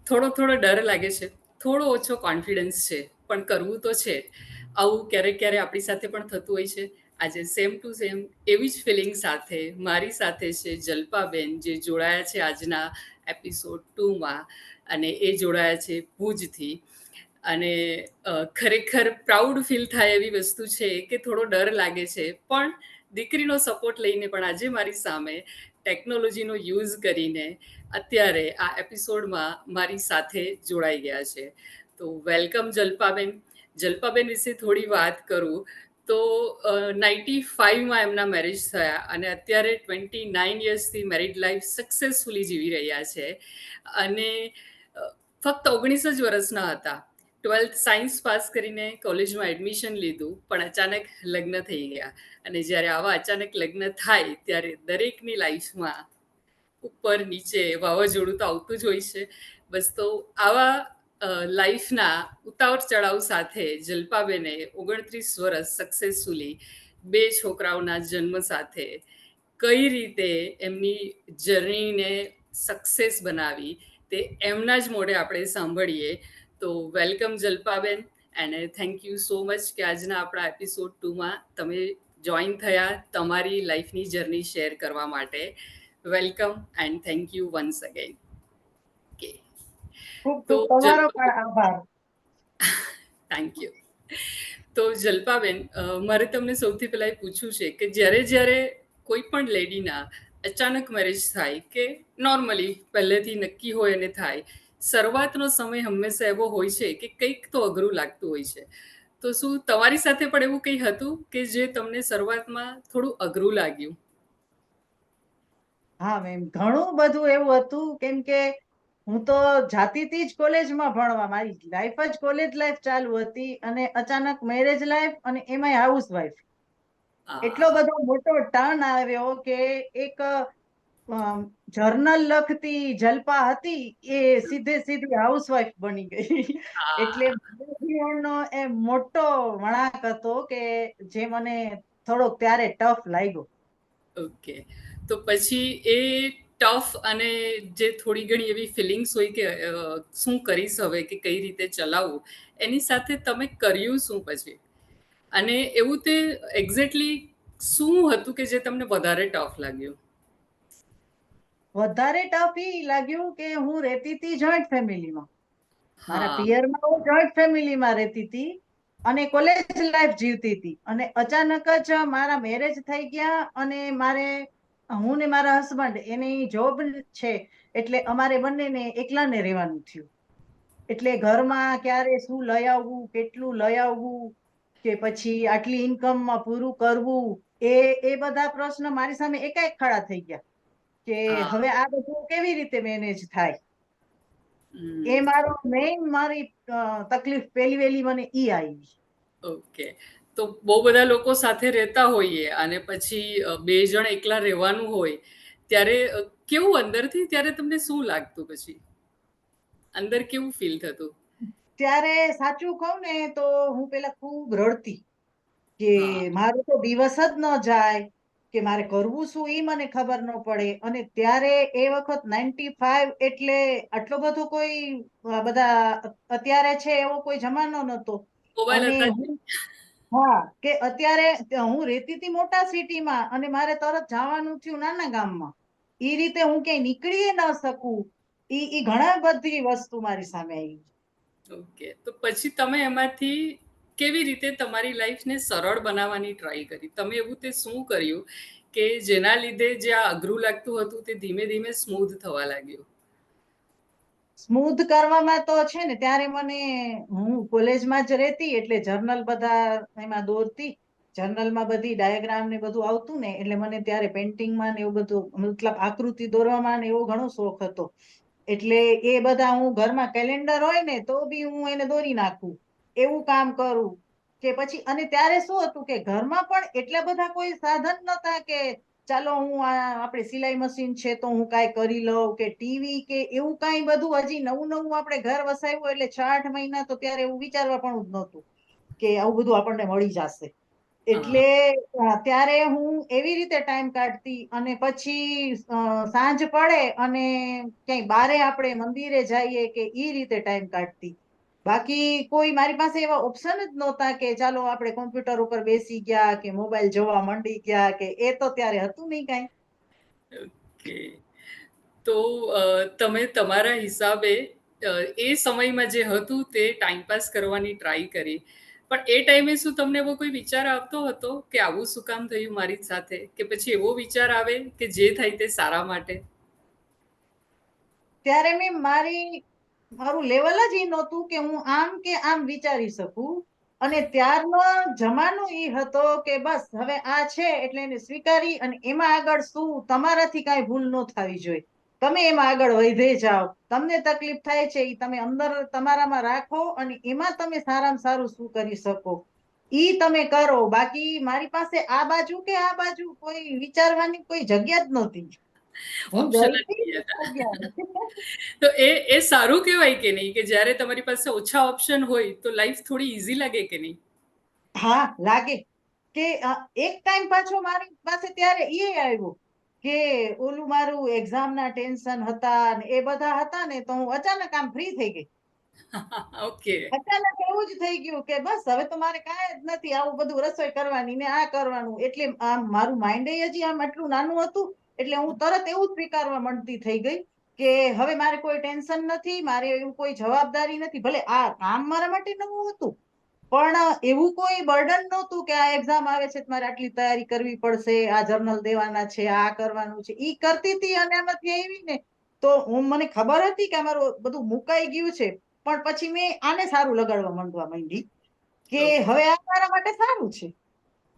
થોડો થોડો ડર લાગે છે, થોડો ઓછો કોન્ફિડન્સ છે, પણ કરવું તો છે. આવું ક્યારેક ક્યારેક આપણી સાથે પણ થતું હોય છે. આજે સેમ ટુ સેમ એવી જ ફિલિંગ સાથે મારી સાથે છે જલ્પાબેન, જે જોડાયા છે આજના એપિસોડ 2માં, અને એ જોડાયા છે ભુજથી. અને ખરેખર પ્રાઉડ ફીલ થાય એવી વસ્તુ છે કે થોડો ડર લાગે છે, પણ દીકરીનો સપોર્ટ લઈને પણ આજે મારી સામે ટેકનોલોજીનો યુઝ કરીને અત્યારે આ એપિસોડમાં મારી સાથે જોડાઈ ગયા છે. તો વેલકમ જલ્પાબેન. જલ્પાબેન વિશે થોડી વાત કરું તો 95માં એમના મેરેજ થયા અને અત્યારે 29 યર્સથી મેરિડ લાઈફ સક્સેસફુલી જીવી રહ્યા છે. અને ફક્ત 19 જ વર્ષના હતા. 12th સાયન્સ પાસ કરીને કોલેજમાં એડમિશન લીધું, પણ અચાનક લગ્ન થઈ ગયા. અને જ્યારે આવા અચાનક લગ્ન થાય ત્યારે દરેકની લાઈફમાં ઉપર નીચે વાવાઝોડું તો આવતું જ હોય છે. બસ તો આવા લાઈફના ઉતાર ચઢાવ સાથે જલ્પાબેને 29 વર્ષ સક્સેસફુલી 2 છોકરાઓના જન્મ સાથે કઈ રીતે એમની જર્નીને સક્સેસ બનાવી તે એમના જ મોઢે આપણે સાંભળીએ. તો વેલકમ જલ્પાબેન, અને થેન્ક યુ સો મચ કે આજના આપણા એપિસોડ 2માં તમે જોઈન થયા તમારી લાઈફની જર્ની શેર કરવા માટે. Welcome and thank you once again. Okay. ખૂબ તો ખૂબ તમારો પણ આભાર. Thank you. તો જલ્પાબેન, મારે તમને સૌથી પહેલાં એ પૂછવું છે કે જ્યારે જ્યારે કોઈ પણ લેડીના અચાનક મેરેજ થાય કે નોર્મલી પહેલેથી નક્કી હોય અને થાય, શરૂઆતનો સમય હંમેશા એવો હોય છે કે કંઈક તો અઘરું લાગતું હોય છે. તો શું તમારી સાથે પણ એવું કંઈ હતું કે જે તમને શરૂઆતમાં થોડું અઘરું લાગ્યું? હા મેમ, ઘણું બધું એવું હતું, કેમ કે હું તો જાતીથી જ કોલેજમાં ભણવા, મારી લાઈફ જ કોલેજ લાઈફ ચાલુ હતી, અને અચાનક મેરેજ લાઈફ, અને એમાંય હાઉસવાઈફ. એટલો આ બધો મોટો ટર્ન આવ્યો કે એક જર્નલ લખતી જલ્પા હતી એ સીધે સીધી હાઉસવાઈફ બની ગઈ. એટલે આ મારા જીવનનો એ મોટો વળાંક હતો કે જે મને થોડોક ત્યારે ટફ લાગ્યો. ઓકે. તો પછી એ ટફ અને જે થોડી ઘણી એવી ફિલિંગ્સ હોય કે શું કરીશ હવે, કે કઈ રીતે ચલાવવું, એની સાથે તમે કર્યું શું પછી? અને એવું તે એક્ઝેક્ટલી શું હતું કે જે તમને વધારે ટફ લાગ્યું? વધારે ટફ ઈ લાગ્યું કે હું રહેતી હતી જોઈન્ટ ફેમિલીમાં. મારા હા. પિયરમાં હું જોઈન્ટ ફેમિલીમાં રહેતી હતી અને કોલેજ લાઈફ જીવતી હતી, અને અચાનક જ મારા મેરેજ થઈ ગયા, અને હું ને મારા હસબન્ડ, એની જોબ છે, એટલે અમારે બંનેને એકલાને રહેવાનું થયું. એટલે ઘરમાં ક્યારે શું લઈ આવવું, કેટલું લઈ આવવું, કે પછી આટલી ઇન્કમમાં પૂરું કરવું, એ એ બધા પ્રશ્ન મારી સામે એકાએક ખડા થઈ ગયા કે હા. હવે આ બધું કેવી રીતે મેનેજ થાય. એ હમ. મારી તકલીફ પેલી વેલી મને ઈ આવી. ઓકે. તો બહુ બધા લોકો સાથે રહેતા હોઈએ અને પછી 2 જણ એકલા રહેવાનું હોય ત્યારે કેવું અંદરથી ત્યારે તમને શું લાગતું પછી? અંદર કેવું ફીલ થતું? ત્યારે સાચું કહું ને તો હું પેલા ખૂબ રડતી કે હા. મારું તો દિવસ જ ન જાય, કે મારે કરવું શું એ મને ખબર ન પડે. અને ત્યારે એ વખત 95 એટલે આટલો બધો કોઈ બધા અત્યારે છે એવો કોઈ જમાનો નતો. મોબાઈલ અને હતા જ હું, નહીં. હા, કે અત્યારે હું રહેતી હતી મોટા સિટીમાં, અને મારે તરત જવાનું થયું નાના ગામમાં. એ રીતે હું ક્યાંય નીકળી ન શકું. ઈ ઘણા બધી વસ્તુ મારી સામે આવી. ઓકે. તો પછી તમે એમાંથી કેવી રીતે તમારી લાઈફને સરળ બનાવવાની ટ્રાય કરી? તમે એવું તે શું કર્યું કે જેના લીધે જે આ અઘરું લાગતું હતું તે ધીમે ધીમે સ્મૂધ થવા લાગ્યું? સ્મૂધ કરવામાં તો છે ને, ત્યારે હું કોલેજમાં જ રહેતી, એટલે જર્નલ બધા એમાં દોરતી. જર્નલમાં બધી ડાયાગ્રામ ને બધું આવતું ને, એટલે મને ત્યારે પેન્ટિંગમાં ને એવું બધું, મતલબ આકૃતિ દોરવામાં ને એવો ઘણો શોખ હતો. એટલે એ બધા હું ઘરમાં કેલેન્ડર હોય ને તો બી હું એને દોરી નાખું, એવું કામ કરું. કે પછી, અને ત્યારે શું હતું કે ઘરમાં પણ એટલા બધા કોઈ સાધન નતા કે ચાલો હું આપણે સિલાઈ મશીન છે તો હું કાંઈ કરી લઉં, કે ટીવી કે એવું કાંઈ, બધું હજી નવું નવું આપણે ઘર વસાવ્યું એટલે 6-8 મહિના તો ત્યારે એવું વિચારવા પણ જ નહોતું કે આવું બધું આપણને મળી જશે. એટલે ત્યારે હું એવી રીતે ટાઈમ કાઢતી, અને પછી સાંજ પડે અને ક્યાંય બારે આપણે મંદિરે જઈએ કે ઈ રીતે ટાઈમ કાઢતી. બાકી કોઈ મારી પાસે એવા ઓપ્શન જ નહોતા કે ચાલો આપણે કોમ્પ્યુટર ઉપર બેસી ગયા કે મોબાઈલ જોવા માંડી ગયા, કે એ તો ત્યારે હતું નહીં કાંઈ. ઓકે. તો તમે તમારા હિસાબે એ સમયમાં જે હતું તે ટાઈમપાસ કરવાની ટ્રાય કરી. પણ એ ટાઈમે શું તમને એવો કોઈ વિચાર આવતો હતો કે આવું શું કામ થયું મારી સાથે? કે પછી એવો વિચાર આવે કે જે થાય તે સારા માટે? ત્યારે મેં મારું લેવલ જ એ નહોતું કે હું આમ કે આમ વિચારી શકું. અને ત્યારનો જમાનો એ હતો કે બસ હવે આ છે એટલે એને સ્વીકારી, અને એમાં આગળ શું તમારાથી કાંઈ ભૂલ ન થવી જોઈએ. તમે એમાં આગળ વધે જાઓ. તમને તકલીફ થાય છે એ તમે અંદર તમારામાં રાખો, અને એમાં તમે સારામાં સારું શું કરી શકો ઈ તમે કરો. બાકી મારી પાસે આ બાજુ કે આ બાજુ કોઈ વિચારવાની કોઈ જગ્યા જ નહોતી. હું ઓપ્શન ગઈ જ હતી નહીં હતા. જગ્યાએ. તો એ સારું કહેવાય કે નહીં, કે જ્યારે તમારી પાસે ઓછા ઓપ્શન હોય તો લાઈફ થોડી ઈઝી લાગે કે નહીં? હા, લાગે. કે એક ટાઈમ પાછો મારી પાસે ત્યારે એ આવ્યો કે ઓલું મારું એક્ઝામ ના ટેન્શન હતા ને એ બધા હતા ને, તો હું અચાનક આમ ફ્રી થઈ ગઈ. ઓકે. અચાનક એવું જ થઈ ગયું કે બસ હવે તો મારે કાંઈ જ નથી, આવું બધું રસોઈ કરવાની ને આ કરવાનું. એટલે આમ મારું માઇન્ડ હજી આમ આટલું નાનું હતું, એટલે હું તરત એવું જ સ્વીકારવા માંડતી થઈ ગઈ કે હવે મારે કોઈ ટેન્શન નથી, મારે એવું કોઈ જવાબદારી નથી. ભલે આ કામ મારા માટે નવું હતું, પણ એવું કોઈ બર્ડન નહોતું કે આ એક્ઝામ આવે છે તો મારે આટલી તૈયારી કરવી પડશે, આ જર્નલ દેવાના છે, આ કરવાનું છે. ઈ કરતી હતી અને એમાંથી આવી ને તો મને ખબર હતી કે મારું બધું મુકાઈ ગયું છે. પણ પછી મેં આને સારું લગાડવા માંડવા માંડી કે હવે આ મારા માટે સારું છે.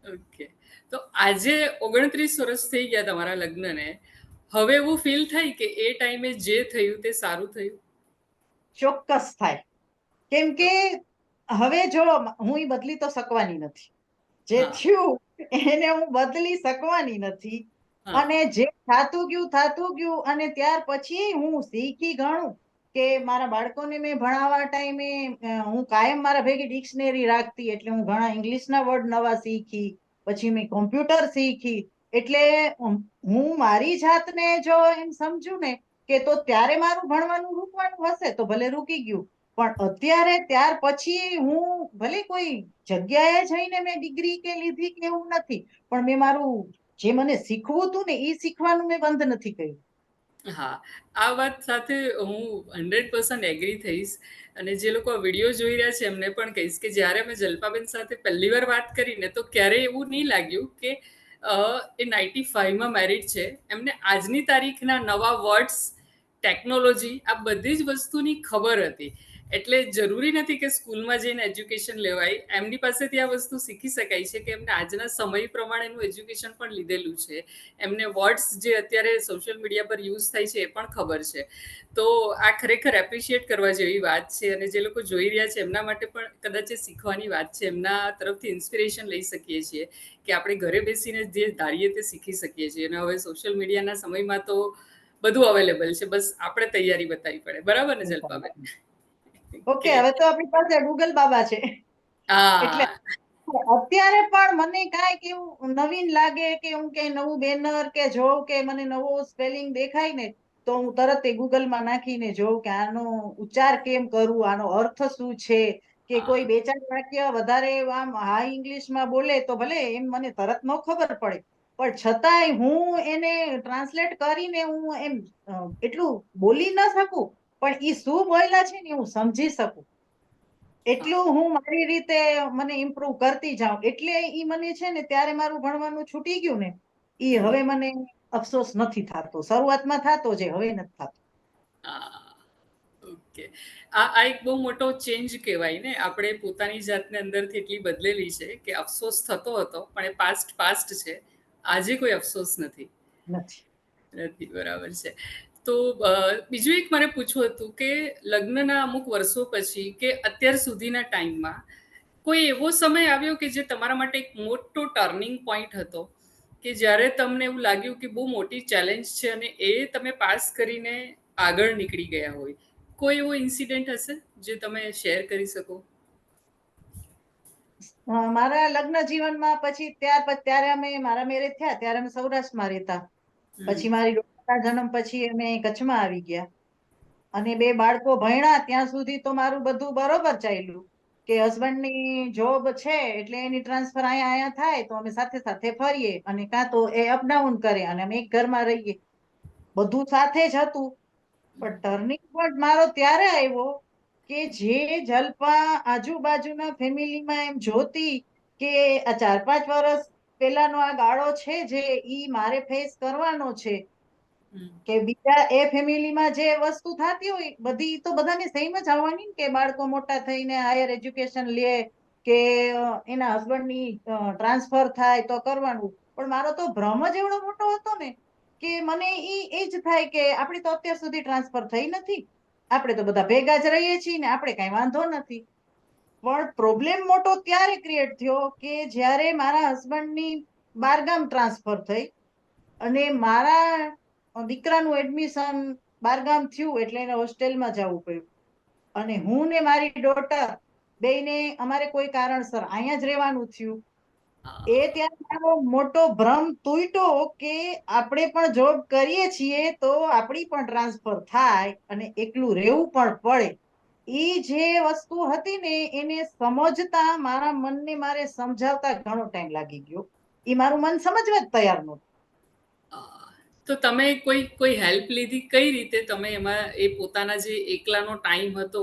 ઓકે. તો આજે 29 વર્ષ થઈ ગયા તમારા લગ્નને. હવે એવું ફીલ થાય કે એ ટાઈમે જે થયું તે સારું થયું? ચોક્કસ થાય. કેમ કે હવે જો હું ઈ બદલી તો શકવાની નથી. જે હા, થયું એને હું બદલી શકવાની નથી. હા, અને જે થાતું ગયું, અને ત્યાર પછી હું શીખી ઘણું કે મારા બાળકોને મેં ભણાવવા ટાઈમે હું કાયમ મારા ભેગી ડિક્શનરી રાખતી, એટલે હું ઘણા ઇંગ્લિશના વર્ડ નવા શીખી. પછી મેં કોમ્પ્યુટર શીખી. એટલે હું મારી જાતને જો એમ સમજુ ને કે તો ત્યારે મારું ભણવાનું રૂકવાનું હશે તો ભલે રૂકી ગયું, પણ અત્યારે ત્યાર પછી હું ભલે કોઈ જગ્યાએ જઈને મેં ડિગ્રી કે લીધી કે એવું નથી, પણ મેં મારું જે મને શીખવું હતું ને એ શીખવાનું મેં બંધ નથી કર્યું. હા. આ વાત સાથે હું 100% એગ્રી થઈશ. અને જે લોકો આ વિડીયો જોઈ રહ્યા છે એમને પણ કહીશ કે જ્યારે મેં જલ્પાબેન સાથે પહેલી વાર વાત કરીને તો ક્યારેય એવું નહીં લાગ્યું કે એ 95માં મેરિડ છે. એમને આજની તારીખના નવા વર્ડ્સ, ટેકનોલોજી, આ બધી જ વસ્તુની ખબર હતી. એટલે જરૂરી નથી કે સ્કૂલમાં જઈને એજ્યુકેશન લેવાય. એમની પાસેથી આ વસ્તુ શીખી શકાય છે કે એમને આજના સમય પ્રમાણેનું એજ્યુકેશન પણ લીધેલું છે. એમને વર્ડ્સ જે અત્યારે સોશિયલ મીડિયા પર યુઝ થાય છે એ પણ ખબર છે. તો આ ખરેખર એપ્રિશિએટ કરવા જેવી વાત છે. અને જે લોકો જોઈ રહ્યા છે એમના માટે પણ કદાચ એ શીખવાની વાત છે. એમના તરફથી ઇન્સ્પિરેશન લઈ શકીએ છીએ કે આપણે ઘરે બેસીને જે ધારીએ તે શીખી શકીએ છીએ. અને હવે સોશિયલ મીડિયાના સમયમાં તો બધું અવેલેબલ છે. બસ આપણે તૈયારી બતાવવી પડે. બરાબર ને જલ્પાબેન? ઓકે, કે હવે તો આપણી પાસે ગૂગલ બાબા છે. એટલે હા, અત્યારે પણ મને કાંઈક એવું નવીન લાગે કે હું ક્યાંય નવું બેનર કે જોઉં કે મને નવો સ્પેલિંગ દેખાય ને, તો હું તરત એ ગૂગલમાં નાખીને જોઉં કે આનો ઉચ્ચાર કેમ કરું, આનો અર્થ શું છે. કે કોઈ હા, બે ચાર વાક્ય વધારે આમ હાઈ ઇંગ્લિશમાં બોલે તો ભલે એમ મને તરત ન ખબર પડે, પણ છતાંય હું એને ટ્રાન્સલેટ કરીને હું એમ એટલું બોલી ન શકું, પણ ઈ શું બોલ્યા છે ને હું સમજી શકું. હા, એટલું હું મારી રીતે મને ઇમ્પ્રુવ કરતી જાઉં. એટલે ઈ મને છે ને ત્યારે મારું ભણવાનું છૂટી ગયું ને, ઈ હમ, હવે મને અફસોસ નથી થતો. શરૂઆતમાં થતો છે, હવે નથી થતો. હા. ઓકે. આ એક બહુ મોટો ચેન્જ કહેવાય ને. આપણે પોતાની જાતને અંદરથી એટલી બદલેલી છે કે અફસોસ થતો હતો, પણ એ પાસ્ટ પાસ્ટ છે. આજે કોઈ અફસોસ નથી. નથી. નથી, બરાબર છે. તો બીજું એક મારે પૂછવું હતું કે લગ્નના અમુક વર્ષો પછી કે અત્યાર સુધીના ટાઈમમાં કોઈ એવો સમય આવ્યો કે જે તમારા માટે એક મોટો ટર્નિંગ પોઈન્ટ હતો, કે જ્યારે તમને એવું લાગ્યું કે બહુ મોટી ચેલેન્જ છે અને એ તમે પાસ કરીને આગળ નીકળી ગયા હોય? કોઈ એવો ઇન્સિડન્ટ હશે જે તમે શેર કરી શકો? મારા લગ્ન જીવનમાં પછી ત્યારે અમે મારા મેરેજ થયા ત્યારે અમે સૌરાષ્ટ્રમાં રહેતા. હમ, પછી મારી ડોટરના જન્મ પછી અમે કચ્છમાં આવી ગયા અને બે બાળકો ભણ્યા ત્યાં સુધી તો મારું બધું બરોબર ચાલ્યું કે હસબન્ડની જોબ છે એટલે એની ટ્રાન્સફર અહીંયા થાય તો અમે સાથે સાથે ફરીએ અને કાં તો એ અપડાઉન કરે અને અમે એક ઘરમાં રહીએ, બધું સાથે જ હતું. પણ ટર્નિંગ પોઈન્ટ મારો ત્યારે આવ્યો કે જે જલ્પા આજુબાજુના ફેમિલીમાં એમ જોતી કે આ 4-5 વર્ષ પેલાનો આ ગાળો છે જે ઈ મારે ફેસ કરવાનો છે હમ, કે બીજા એ ફેમિલીમાં જે વસ્તુ થતી હોય બધી તો બધાને સેમ જ આવવાની કે બાળકો મોટા થઈને હાયર એજ્યુકેશન લે કે એના હસબન્ડની ટ્રાન્સફર થાય તો કરવાનું. પણ મારો તો ભ્રમ જ એવડો મોટો હતો ને કે મને એ જ થાય કે આપણી તો અત્યાર સુધી ટ્રાન્સફર થઈ નથી, આપણે તો બધા ભેગા જ રહીએ છીએ ને આપણે કઈ વાંધો નથી. પણ પ્રોબ્લેમ મોટો ત્યારે ક્રિએટ થયો કે જ્યારે મારા હસબન્ડની બારગામ ટ્રાન્સફર થઈ અને મારા દીકરાનું એડમિશન બારગામ થયું એટલે એને હોસ્ટેલમાં જવું પડ્યું અને હું ને મારી ડોટર બેયને અમારે કોઈ કારણસર અહીંયા જ રહેવાનું થયું. એ આ, ત્યાં મારો મોટો ભ્રમ તૂટ્યો કે આપણે પણ જોબ કરીએ છીએ તો આપણી પણ ટ્રાન્સફર થાય અને એકલું રહેવું પણ પડે. ઈ જે વસ્તુ હતી ને એને સમજતા મારા મનને મારે સમજાવતા ઘણો ટાઈમ લાગી ગયો. એ મારું મન સમજવા જ તૈયાર નહોતું. તો તમે કોઈ કોઈ હેલ્પ લીધી કઈ રીતે તમે એમાં એ પોતાના જે એકલાનો ટાઈમ હતો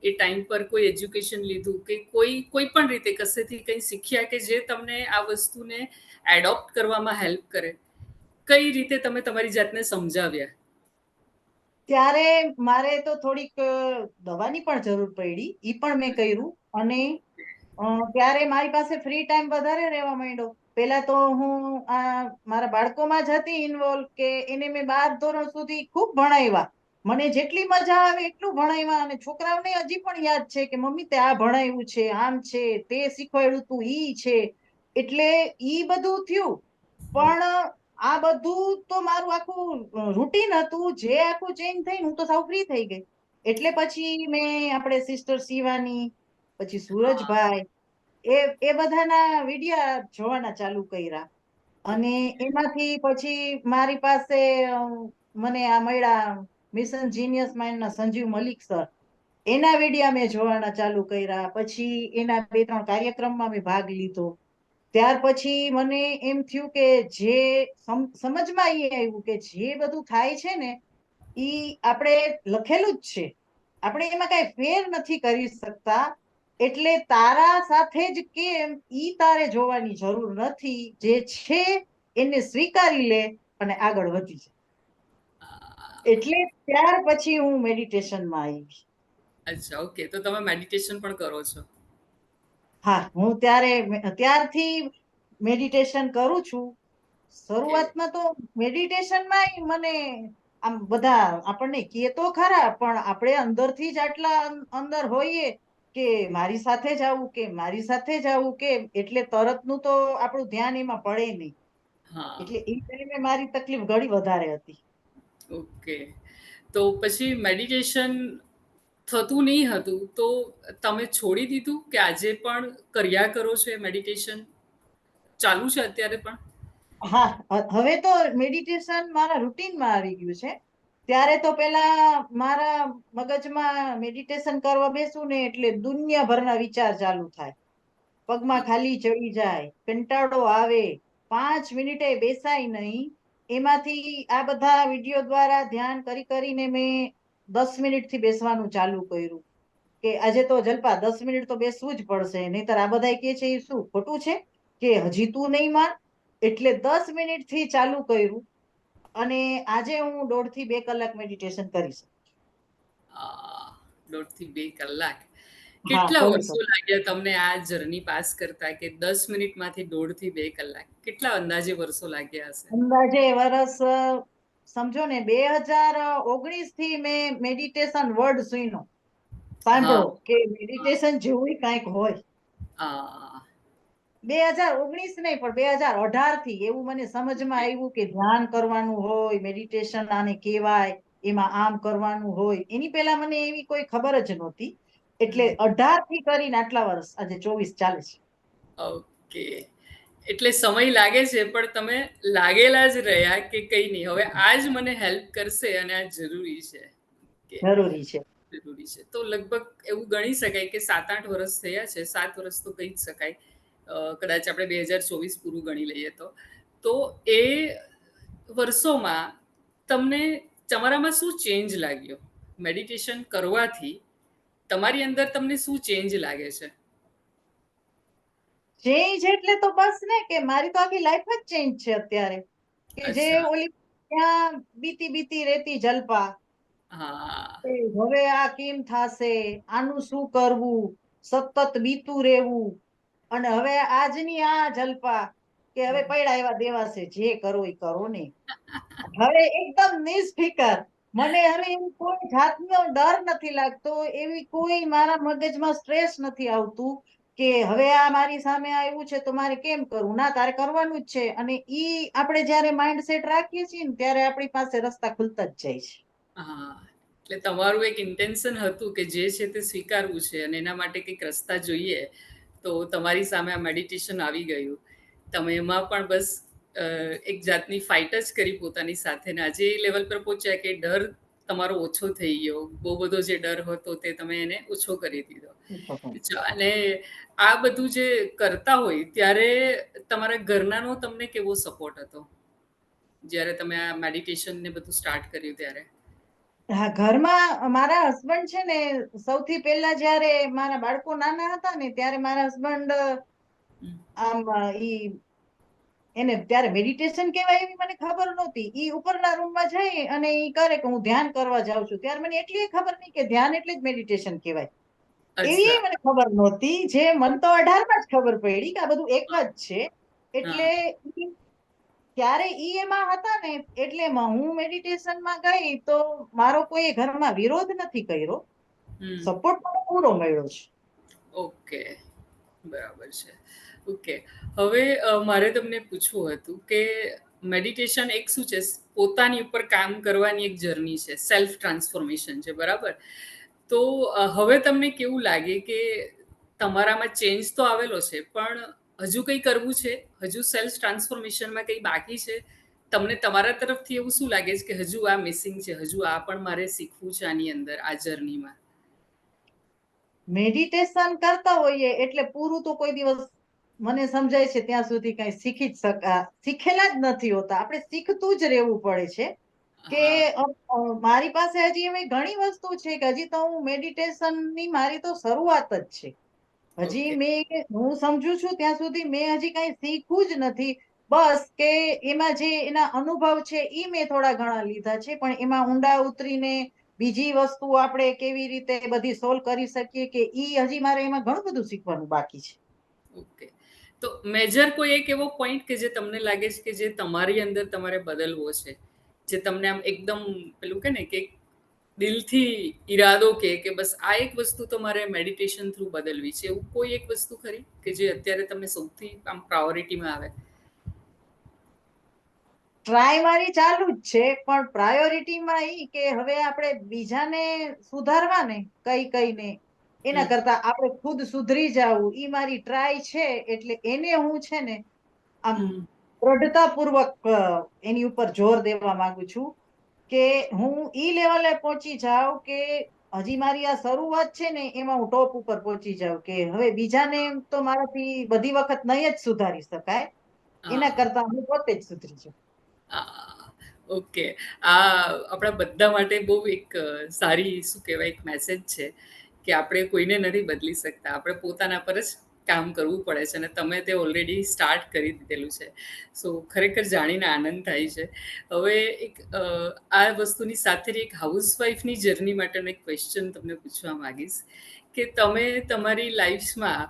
એ ટાઈમ પર કોઈ એજ્યુકેશન લીધું કે કોઈ કોઈ પણ રીતે કશેથી કંઈ શીખ્યા કે જે તમને આ વસ્તુને એડોપ્ટ કરવામાં હેલ્પ કરે? કઈ રીતે તમે તમારી જાતને સમજાવ્યા? ત્યારે મારે તો થોડીક દવાની પણ જરૂર પડી, ઈ પણ મેં કર્યું અને ત્યારે મારી પાસે ફ્રી ટાઈમ વધારે રહેવા માંડ્યો. પેલા તો હું મારા બાળકોમાં જ હતી ઇન્વોલ્વ કે એને મેં 12 ધોરણ સુધી ખૂબ ભણાવ્યા. મને જેટલી મજા આવે એટલું ભણાવ્યા અને છોકરાઓને હજી પણ યાદ છે કે મમ્મી તે આ ભણાવ્યું છે, આમ છે, તે શીખવાડ્યું તું ઈ છે. એટલે ઈ બધું થયું. પણ આ બધું તો મારું આખું રૂટીન હતું જે આખું ચેન્જ થઈને હું તો સાવ ફ્રી થઈ ગઈ. એટલે પછી મેં આપણે સિસ્ટર શિવાની પછી સૂરજભાઈ એ એ બધાના વિડિયા જોવાના ચાલુ કર્યા અને એમાંથી પછી મારી પાસે મને આ મળ્યા મિશન જીનિયસ માઇન્ડના સંજીવ મલિક સર. એના વિડિયા મેં જોવાના ચાલુ કર્યા, પછી એના 2-3 કાર્યક્રમમાં મેં ભાગ લીધો. ત્યાર પછી મને એમ થયું કે જે સમજમાં એ આવ્યું કે જે બધું થાય છે ને ઈ આપણે લખેલું જ છે, આપણે એમાં કઈ ફેર નથી કરી શકતા. એટલે તારા સાથે જ કેમ ઈ તારે જોવાની જરૂર નથી, જે છે એને સ્વીકારી લે અને આગળ વધી જાય. એટલે ત્યાર પછી હું મેડિટેશનમાં આવી. અચ્છા, ઓકે. તો તમે મેડિટેશન પણ કરો છો? હા, હું ત્યારથી મેડિટેશન કરું છું. ઓકે. શરૂઆતમાં તો મેડિટેશનમાં મને આમ બધા આપણને કહે તો ખરા પણ આપણે અંદરથી જ આટલા અંદર હોઈએ કે મારી સાથે જ આવું કે મારી સાથે જ આવું કે એટલે તરતનું તો આપણું ધ્યાન એમાં પડે નહીં. હા. એટલે એ ટાઈમે મારી તકલીફ ઘણી વધારે હતી. ઓકે. તો પછી મેડિટેશન થતું નહીં હતું, તો તમે છોડી દીધું કે આજે પણ કર્યા કરો છો એ મેડિટેશન? ચાલુ છે અત્યારે પણ? હા, હવે તો મેડિટેશન મારા રૂટીનમાં આવી ગયું છે. ત્યારે તો પેલા મારા મગજમાં મેડિટેશન કરવા બેસું ને એટલે દુનિયાભરના વિચાર ચાલુ થાય. પગમાં ખાલી ચડી જાય, કંટાળો આવે, 5 મિનિટે બેસાય નહીં. એમાંથી આ બધા વિડીયો દ્વારા ધ્યાન કરીને મેં 10 મિનિટથી બેસવાનું ચાલુ કર્યું કે આજે તો જલ્પા 10 મિનિટ તો બેસવું જ પડશે, નહીતર આ બધા કે છે એ શું ખોટું છે કે હજી તું નહીં માન. એટલે 10 મિનિટથી ચાલુ કર્યું અને આજે હું 1.5 થી 2 કલાક મેડિટેશન કરીશ. આ 1.5 થી 2 કલાક. હા, કેટલા કરી વર્ષો શકું. લાગ્યા તમને આ જર્ની પાસ કરતા કે 10 મિનિટમાંથી 1.5 થી 2 કલાક? કેટલા અંદાજે વર્ષો લાગ્યા હશે? અંદાજે વરસ સમજો ને 2019 થી મેં મેડિટેશન વર્ડ સુઈનો હા. સાંભળો કે મેડિટેશન જેવું કંઈક હોય. આ, 2019 નહીં પણ 2018 થી એવું મને સમજમાં આવ્યું કે ધ્યાન કરવાનું હોય, મેડિટેશન આને કહેવાય, એમાં આમ કરવાનું હોય. એની પહેલા મને એવી કોઈ ખબર જ નહોતી. એટલે હમ. 18 થી કરીને આટલા વર્ષ આજે 24 ચાલે છે. ઓકે. એટલે સમય લાગે છે, પણ તમે લાગેલા જ રહ્યા કે કંઈ નહીં, હવે આ જ મને હેલ્પ કરશે અને આ જરૂરી છે. ઓકે, જરૂરી છે. જરૂરી છે. તો લગભગ એવું ગણી શકાય કે 7-8 વર્ષ થયા છે. 7 વર્ષ તો કહી જ શકાય. કદાચ આપણે 2024 પૂરું ગણી લઈએ તો. તો એ વર્ષોમાં તમને તમારામાં શું ચેન્જ લાગ્યો? મેડિટેશન કરવાથી તમારી અંદર તમને શું ચેન્જ લાગે છે? ચેન્જ એટલે તો બસ ને કે મારી તો આખી લાઈફ જ ચેન્જ છે અત્યારે. કે જે અચ્છા. ઓલી ત્યાં બીતી બીતી રહેતી જલ્પા, હા. કે હવે આ કેમ થાશે, આનું શું કરવું, સતત બીતું રહેવું, અને હવે આજની આ જલ્પા કે હવે પૈડા એવા દેવાશે, જે કરો એ કરો ને. હવે એકદમ નિસ્ફિકર. મને હવે એવી કોઈ જાતનો ડર નથી લાગતો, એવી કોઈ મારા મગજમાં સ્ટ્રેસ નથી આવતું કે હવે આ મારી સામે આવ્યું છે તો મારે કેમ કરવું. ના, તારે કરવાનું જ છે. અને ઈ આપણે જયારે માઇન્ડ સેટ રાખીએ છીએ ને ત્યારે આપણી પાસે રસ્તા ખુલતા જ જાય છે. હા. એટલે તમારું એક ઇન્ટેન્શન હતું કે જે છે તે સ્વીકારવું છે અને એના માટે કંઈક રસ્તા જોઈએ. તો તમારી સામે આ મેડિટેશન આવી ગયું. તમે એમાં પણ બસ એક જાતની ફાઇટ જ કરી પોતાની સાથે, ને આજે એ લેવલ પર પહોંચ્યા કે ડર તમારો ઓછો થઈ ગયો. બહુ બધો જે ડર હતો તે તમે એને ઓછો કરી દીધો. અને આ બધું જે કરતા હોય ત્યારે તમારા ઘરનાનો તમને કેવો સપોર્ટ હતો? જ્યારે તમે આ મેડિટેશન ને બધું સ્ટાર્ટ કર્યું ત્યારે? હા, ઘરમાં મારા હસબન્ડ છે ને, સૌથી પહેલા જયારે મારા બાળકો નાના હતા ને ત્યારે મારા હસબન્ડ હમ. આમ ઈ એને ત્યારે મેડિટેશન કહેવાય એવી મને ખબર નહોતી. ઈ ઉપરના રૂમમાં જઈ અને ઈ કરે કે હું ધ્યાન કરવા જાઉં છું. ત્યારે મને એટલી ખબર નહીં કે ધ્યાન એટલે જ મેડિટેશન કહેવાય. એવી અચ્છા. મને ખબર નહોતી. જે મને તો 18માં જ ખબર પડી કે આ બધું એક જ છે. એટલે હા. ત્યારે ઈ એમાં હતા ને, એટલે હું મેડિટેશનમાં ગઈ તો મારો કોઈ ઘરમાં વિરોધ નથી કર્યો. હમ. સપોર્ટ મને પૂરો મળ્યો છે. ઓકે. બરાબર છે. ઓકે. હવે મારે તમને પૂછવું હતું કે મેડિટેશન એક શું છે, પોતાની ઉપર કામ કરવાની એક જર્ની છે, સેલ્ફ ટ્રાન્સફોર્મેશન છે, બરાબર? તો હવે તમને કેવું લાગે કે તમારામાં ચેન્જ તો આવેલો છે, પણ હજુ કંઈ કરવું છે? હજુ સેલ્ફ ટ્રાન્સફોર્મેશનમાં કંઈ બાકી છે? તમને તમારા તરફથી એવું શું લાગે છે કે હજુ આ મિસિંગ છે, હજુ આ પણ મારે શીખવું છે આની અંદર, આ જર્નીમાં? મેડિટેશન કરતા હોઈએ એટલે પૂરું તો કોઈ દિવસ મને સમજાય છે ત્યાં સુધી કઈ શીખી જ શીખેલા જ નથી હોતા. આપણે શીખતું જ રહેવું પડે છે. કે હા. મારી પાસે હજી એવી ઘણી વસ્તુ છે કે હજી તો હું મેડિટેશનની મારી તો શરૂઆત જ છે. હજી ઓકે. હું સમજુ છું ત્યાં સુધી મેં હજી કઈ શીખવું જ નથી. બસ કે એમાં જે એના અનુભવ છે ઈ મેં થોડા ઘણા લીધા છે, પણ એમાં ઊંડા ઉતરીને બીજી વસ્તુ આપણે કેવી રીતે બધી સોલ્વ કરી શકીએ કે ઈ હજી મારે એમાં ઘણું બધું શીખવાનું બાકી છે. ઓકે. તો મેજર કોઈ એક એવો પોઈન્ટ કે જે તમને લાગે છે કે જે તમારી અંદર તમારે બદલવો છે, જે તમને આમ એકદમ પેલું કે ને કે દિલથી ઈરાદો કે બસ આ એક વસ્તુ તો મારે મેડિટેશન થ્રુ બદલવી છે, એવું કોઈ એક વસ્તુ ખરી કે જે અત્યારે તમને સૌથી આમ પ્રાયોરિટીમાં આવે? ટ્રાય મારી ચાલુ જ છે, પણ પ્રાયોરિટીમાં ઈ કે હવે આપણે બીજાને સુધારવા ને કઈ કઈને હમ. એના કરતા આપણે ખુદ સુધરી જવું ઈ મારી ટ્રાય છે. એટલે એને હું છે ને આમ હમ. દ્રઢતાપૂર્વક એની ઉપર જોર દેવા માંગુ છું કે હું ઈ લેવલે પહોંચી જાઉં કે હજી મારી આ શરૂઆત છે ને એમાં હું ટોપ ઉપર પહોંચી જાઉં કે હવે બીજાને તો મારાથી બધી વખત નહીં જ સુધારી શકાય. એના હા. કરતા હું પોતે જ સુધરી જાઉં. આ ઓકે. આ આપણા બધા માટે બહુ એક સારી શું કહેવાય એક મેસેજ છે કે આપણે કોઈને નથી બદલી શકતા. આપણે પોતાના પર જ કામ કરવું પડે છે અને તમે તે ઓલરેડી સ્ટાર્ટ કરી દીધેલું છે. સો ખરેખર જાણીને આનંદ થાય છે. હવે એક આ વસ્તુની સાથે એક હાઉસવાઈફની જર્ની માટેનો એક ક્વેશ્ચન તમને પૂછવા માંગીશ કે તમે તમારી લાઈફમાં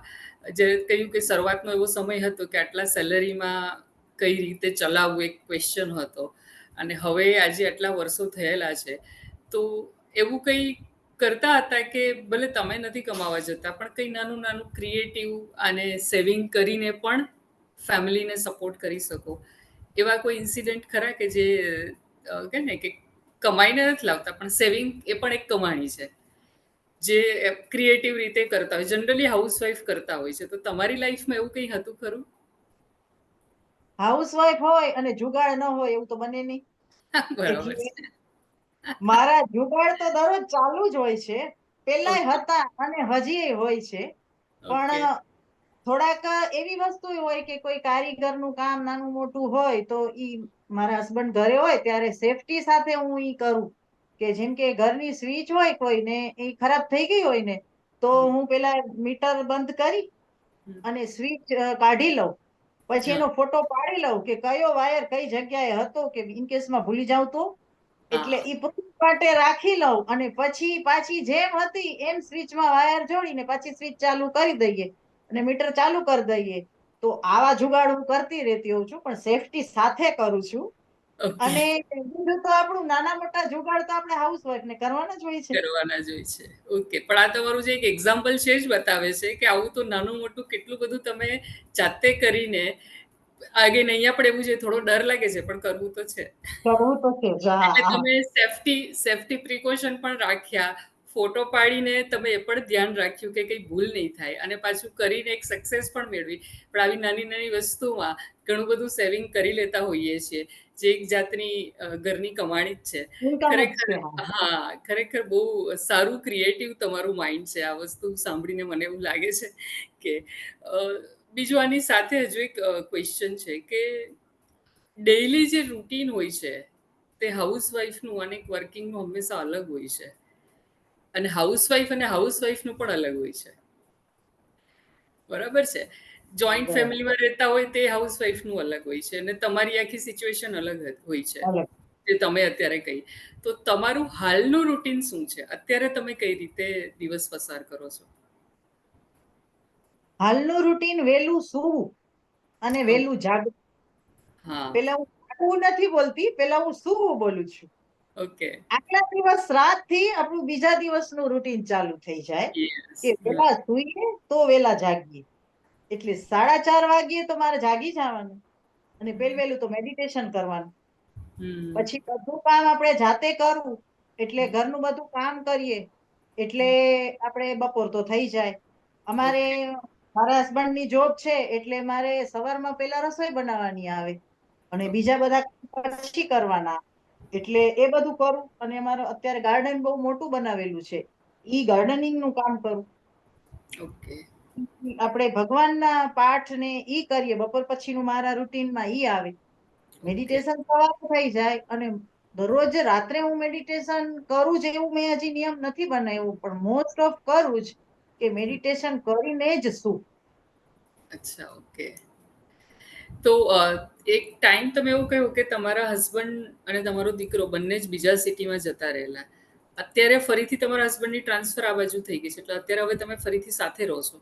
જે કહ્યું કે શરૂઆતનો એવો સમય હતો કે આટલા સેલરીમાં કઈ રીતે ચલાવવું એક ક્વેશ્ચન હતો, અને હવે આજે આટલા વર્ષો થયેલા છે, તો એવું કંઈ કરતા હતા કે ભલે તમે નથી કમાવા જતા પણ કંઈ નાનું નાનું ક્રિએટિવ અને સેવિંગ કરીને પણ ફેમિલીને સપોર્ટ કરી શકો, એવા કોઈ ઇન્સિડન્ટ ખરા કે જે કે ને કે કમાઈને નથી લાવતા પણ સેવિંગ એ પણ એક કમાણી છે? જે ક્રિએટિવ રીતે કરતા હોય, જનરલી હાઉસવાઈફ કરતા હોય છે. તો તમારી લાઈફમાં એવું કંઈ હતું ખરું? હાઉસવાઈફ હોય અને જુગાડ ન હોય એવું તો બને નહીં. બરાબર એટલે છે. મારા જુગાડ તો દરરોજ ચાલુ જ હોય છે. પેલાય ઓકે. હતા અને હજી હોય છે. ઓકે. પણ થોડાક એવી વસ્તુ હોય કે કોઈ કારીગરનું કામ નાનું મોટું હોય તો ઈ મારા હસબન્ડ ઘરે હોય ત્યારે સેફટી સાથે હું ઈ કરું. કે જેમ કે ઘરની સ્વિચ હોય કોઈ ને એ ખરાબ થઈ ગઈ હોય ને તો હમ, હું પેલા મીટર બંધ કરી હમ. અને સ્વિચ કાઢી લઉં. પછી હા. એનો ફોટો પાડી લઉં કે કયો વાયર કઈ જગ્યાએ હતો કે ઇનકેસમાં ભૂલી જાઉં તો. એટલે હા. ઈ પ્રૂફ માટે રાખી લઉં અને પછી પાછી જેમ હતી એમ સ્વિચમાં વાયર જોડીને પાછી સ્વિચ ચાલુ કરી દઈએ અને મીટર ચાલુ કરી દઈએ. તો આવા જુગાડ હું કરતી રહેતી હોઉં છું પણ સેફટી સાથે કરું છું. ઓકે. અને બીજું તો આપણું નાના મોટા જુગાડ તો આપણે હાઉસવાઈફ ને કરવાના જ હોય છે. કરવાના જ હોય છે. ઓકે. પણ આ તમારું જે એક એક્ઝામ્પલ છે જ બતાવે છે કે આવું તો નાનું મોટું કેટલું બધું તમે જાતે કરીને આગે નહીં. અહીંયા પણ એવું છે, થોડો ડર લાગે છે પણ કરવું તો છે. કરવું તો છે જ હા એટલે હા. તમે સેફ્ટી સેફ્ટી પ્રિકોશન પણ રાખ્યા. ફોટો પાડીને તમે એ પણ ધ્યાન રાખ્યું કે કંઈ ભૂલ નહીં થાય અને પાછું કરીને એક સક્સેસ પણ મેળવી. પણ આવી નાની-નાની વસ્તુમાં ઘણું બધું સેવિંગ કરી લેતા હોઈએ છીએ, જે એક જાતની ઘરની કમાણી જ છે. ઇન્કમ જ ખરેખર છે હા. હા, ખરેખર બહુ સારું ક્રિએટિવ તમારું માઇન્ડ છે. આ વસ્તુ સાંભળીને મને એવું લાગે છે કે અ, બીજું આની સાથે હજુ એક ક્વેશ્ચન છે કે ડેઈલી જે રૂટીન હોય છે, તે હાઉસવાઈફનું અને એક વર્કિંગનું હંમેશા અલગ હોય છે. અને હાઉસવાઈફનું પણ અલગ હોય છે. બરાબર છે? જોઈન્ટ બરાબર. ફેમિલીમાં રહેતા હોય તે હાઉસવાઈફનું અલગ હોય છે અને તમારી આખી સિચ્યુએશન અલગ હોય છે. અલગ. જે તમે અત્યારે કહી. તો તમારું હાલનું રૂટીન શું છે? અત્યારે તમે કઈ રીતે દિવસ પસાર કરો છો? હાલનું રૂટીન વેલું સૂવું અને ઓ. વેલું જાગવું. હા. પેલા હું જાગવું નથી બોલતી, પેલા હું સૂવું બોલું છું. ઓકે. આટલા દિવસ રાત થી આપણું બીજા દિવસનું રૂટીન ચાલુ થઈ જાય યસ. કે વેલા સૂઈએ તો વેલા જાગીએ. એટલે 4:30 વાગ્યે તો મારે જાગી જવાનું અને વહેલું તો મેડિટેશન કરવાનું. હમ. પછી બધું કામ આપણે જાતે કરવું એટલે ઘરનું બધું કામ કરીએ એટલે આપણે બપોર તો થઈ જાય. અમારે ઓકે. મારા હસબન્ડ ની જોબ છે એટલે મારે સવારમાં પેલા રસોઈ બનાવવાની આવે અને ઓકે. બીજા બધા કામ પછી કરવાના. એટલે એ બધું કરું અને અમારે અત્યારે ગાર્ડન બહુ મોટું બનાવેલું છે. ઈ ગાર્ડનિંગ નું કામ કરું. ઓકે. આપણે ભગવાનના પાઠ ને ઈ કરીએ બપોર પછીનું મારા રૂટીનમાં ઈ આવે. ઓકે. મેડિટેશન સવારે થઈ જાય અને દરરોજ રાત્રે હું મેડિટેશન કરું જ એવું મેં હજી નિયમ નથી બનાવ્યો પણ મોસ્ટ ઓફ કરું જ કે મેડિટેશન કરીને જ શું. અચ્છા. ઓકે. તો એક ટાઈમ તમે એવું કહ્યું કે તમારા હસબન્ડ અને તમારો દીકરો બંને જ બીજા સિટીમાં જતા રહેલા. અત્યારે ફરીથી તમારા હસબન્ડની ટ્રાન્સફર આ બાજુ થઈ ગઈ છે. એટલે અત્યારે હવે તમે ફરીથી સાથે રહો છો.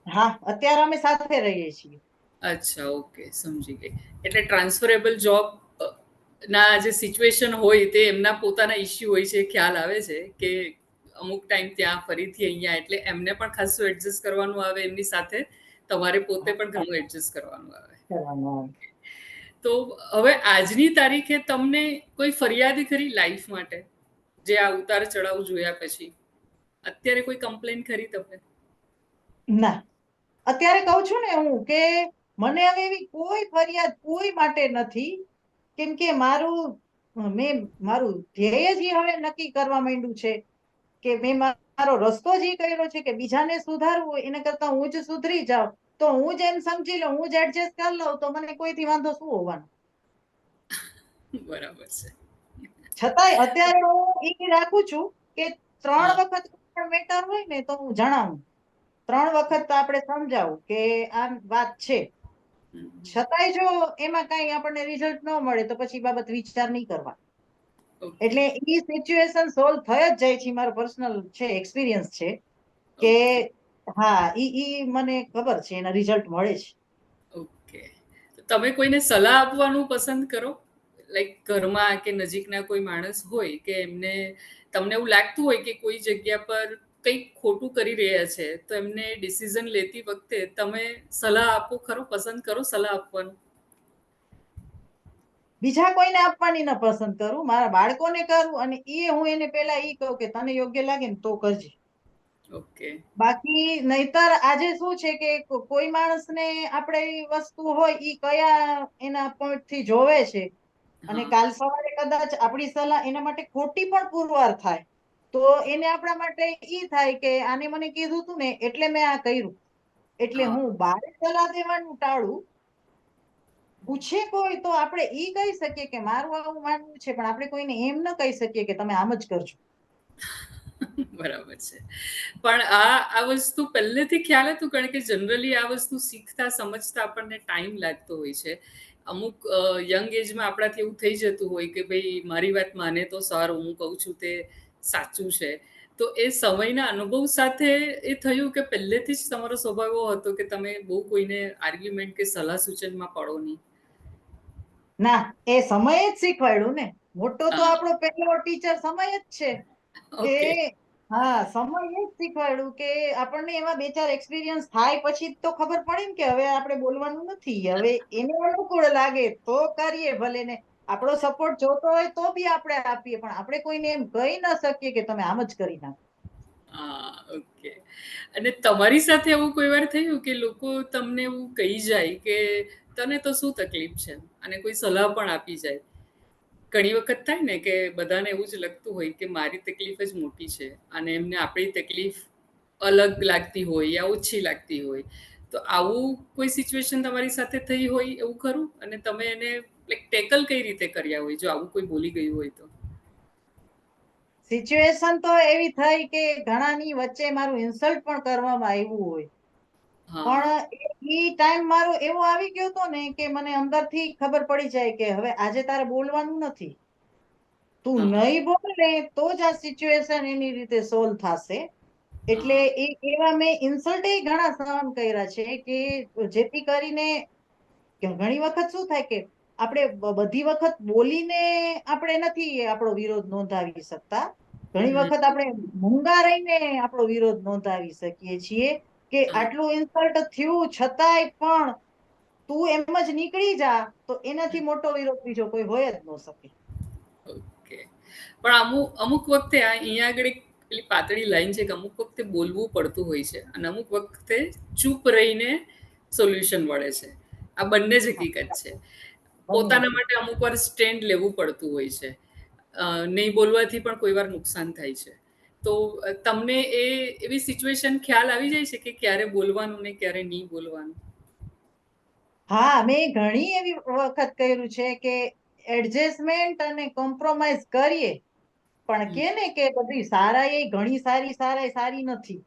હા અત્યારે અમે સાથે રહીએ છીએ. અચ્છા. ઓકે. સમજી ગઈ. એટલે ટ્રાન્સફરેબલ જોબ ના જે સિચ્યુએશન હોય તે એમના પોતાના ઇશ્યુ હોય છે. ખ્યાલ આવે છે કે અમુક ટાઈમ ત્યાં ફરીથી અહીંયા એટલે એમને પણ ખાસું એડજસ્ટ કરવાનું આવે એમની સાથે. તમારે પોતે પણ ઘણું એડજસ્ટ કરવાનું આવે. કરવાનું. તો હવે આજની તારીખે તમને કોઈ ફરિયાદ ખરી લાઈફ માટે? જે આ ઉતાર ચઢાવ જોયા પછી અત્યારે કોઈ કમ્પ્લેન ખરી તમને? ના અત્યારે કહું છું ને હું કે મને હવે એવી કોઈ ફરિયાદ કોઈ માટે નથી કેમ કે મેં મારું ધ્યેય જ હવે નક્કી કરવા માંડ્યું છે કે મેં મારો રસ્તો જ ઈ કર્યો છે કે બીજાને સુધારવું હોય એના કરતા હું જ સુધરી જાઉં તો હું જ એમ સમજી લઉં હું જ એડજસ્ટ કરી લઉં તો મને કોઈથી વાંધો શું હોવાનો. બરાબર છે. છતાંય અત્યારે હું એ રાખું છું કે ત્રણ હા. વખત મેટર હોય ને તો હું જણાવું 3 વખત તો આપણે સમજાવું કે આ વાત છે. હમ. છતાંય જો એમાં કઈ આપણને રિઝલ્ટ ન મળે તો પછી બાબત વિચાર નહીં કરવા. ઓકે. એટલે ઈ સિચ્યુએશન સોલ્વ થઈ જ જાય છે મારો પર્સનલ છે એક્સપિરિયન્સ છે કે ઓકે. હા ઈ મને ખબર છે એના રિઝલ્ટ મળે છે. ઓકે. તો તમે કોઈને સલાહ આપવાનું પસંદ કરો? લાઈક ઘરમાં કે નજીકના કોઈ માણસ હોય કે એમને તમને એવું લાગતું હોય કે કોઈ જગ્યા પર કંઈક ખોટું કરી રહ્યા છે, તો એમને ડિસિઝન લેતી વખતે તમે સલાહ આપો ખરો? પસંદ કરો સલાહ આપવાનું? બીજા કોઈને આપવાની ન પસંદ કરું મારા બાળકોને કરું અને હું એને પેલા ઈ કહું કે તને યોગ્ય લાગે ને તો કરજે. ઓકે. બાકી નહીતર આજે શું છે કે કોઈ માણસને આપણે એ વસ્તુ હોય ઈ કયા એના પોઈન્ટ થી જોવે છે અને હા. કાલ સવારે કદાચ આપણી સલાહ એના માટે ખોટી પણ પુરવાર થાય તો એને આપણા માટે ઈ થાય કે આને મને કીધું તું ને એટલે મેં આ કર્યું, એટલે હા. હું બારે સલાહ દેવાનું ટાળું. પૂછે કોઈ તો આપણે ઈ કહી શકીએ કે મારું આવું માનવું છે, પણ આપણે કોઈને એમ ન કહી શકીએ કે તમે આમ જ કરજો. બરાબર છે. પણ આ વસ્તુ પહેલેથી ખ્યાલ હતું, કારણ કે જનરલી આ વસ્તુ શીખતા સમજતા આપણને ટાઈમ લાગતો હોય છે. અમુક યંગ એજમાં આપણાથી એવું થઈ જતું હોય કે ભાઈ મારી વાત માને તો સારું, હું કહું છું તે સાચું છે. તો એ સમયના અનુભવ સાથે એ થયું કે પહેલેથી જ તમારો સ્વભાવ એવો હતો કે તમે બહુ કોઈને આર્ગ્યુમેન્ટ કે સલાહ સૂચનમાં પડો નહીં? ના, એ સમય જ શીખવાડ્યું ને. મોટો તો હા. આપણો પહેલો ટીચર સમય જ છે કે ઓકે. હા, સમય જ શીખવાડ્યું કે આપણને એવા બે ચાર એક્સપિરિયન્સ થાય પછી જ તો ખબર પડે ને કે હવે આપણે બોલવાનું નથી, હવે એને અનુકૂળ લાગે તો કરીએ ભલે ને. આપણો સપોર્ટ જોતો હોય તો બી આપણે આપીએ, પણ આપણે કોઈને એમ કહી ન શકીએ કે તમે આમ જ કરી નાખો. હા, ઓકે. અને તમારી સાથે એવું કોઈ વાર થયું કે લોકો તમને એવું કહી જાય કે તને તો શું તકલીફ છે? અને કોઈ સલાહ પણ આપી જાય. ઘણી વખત થાય ને કે બધાને એવું જ લાગતું હોય કે મારી તકલીફ જ મોટી છે અને એમને આપણી તકલીફ અલગ લાગતી હોય યા ઓછી લાગતી હોય. તો આવું કોઈ સિચ્યુએશન તમારી સાથે થઈ હોય એવું ખરું? અને તમે એને લાઈક ટેકલ કઈ રીતે કર્યા હોય જો આવું કોઈ બોલી ગયું હોય તો? સિચ્યુએશન તો એવી થઈ કે ઘણાની વચ્ચે મારું ઇન્સલ્ટ પણ કરવામાં આવ્યું હોય, હા. પણ ઈ ટાઈમ મારો એવો આવી ગયો હતો ને કે મને અંદરથી ખબર પડી જાય કે હવે આજે તારે બોલવાનું નથી. તું હા. નહીં બોલે તો જ આ સિચ્યુએશન એની રીતે સોલ્વ થશે. એટલે હા. એવા મેં ઇન્સલ્ટ ઘણા સહન કર્યા છે કે જેથી કરીને ઘણી વખત શું થાય કે આપણે બધી વખત બોલીને આપણે નથી આપણો વિરોધ નોંધાવી શકતા. ઘણી હમ. વખત આપણે મૂંગા રહીને આપણો વિરોધ નોંધાવી શકીએ છીએ કે હા. આટલું ઇન્સલ્ટ થયું છતાંય પણ તું એમ જ નીકળી જા તો એનાથી મોટો વિરોધ બીજો કોઈ હોય જ ન શકે. ઓકે. પણ અમુક અમુક વખતે અહીંયા આગળ એક પેલી પાતળી લાઈન છે કે અમુક વખતે બોલવું પડતું હોય છે અને અમુક વખતે ચૂપ રહીને સોલ્યુશન મળે છે. આ બંને જ હકીકત છે. બંને પોતાના હતી. માટે અમુક વાર સ્ટેન્ડ લેવું પડતું હોય છે. નહીં બોલવાથી પણ કોઈ વાર નુકસાન થાય છે. તો તમને એવી સિચ્યુએશન ખ્યાલ આવી જાય છે કે ક્યારે બોલવાનું ને ક્યારે નહીં બોલવાનું? હા, મેં ઘણી એવી વખત કર્યું છે કે એડજસ્ટમેન્ટ અને કોમ્પ્રોમાઇઝ કરીએ, પણ હમ. કે ને કે બધી સારા એ ઘણી સારી સારા સારી નથી.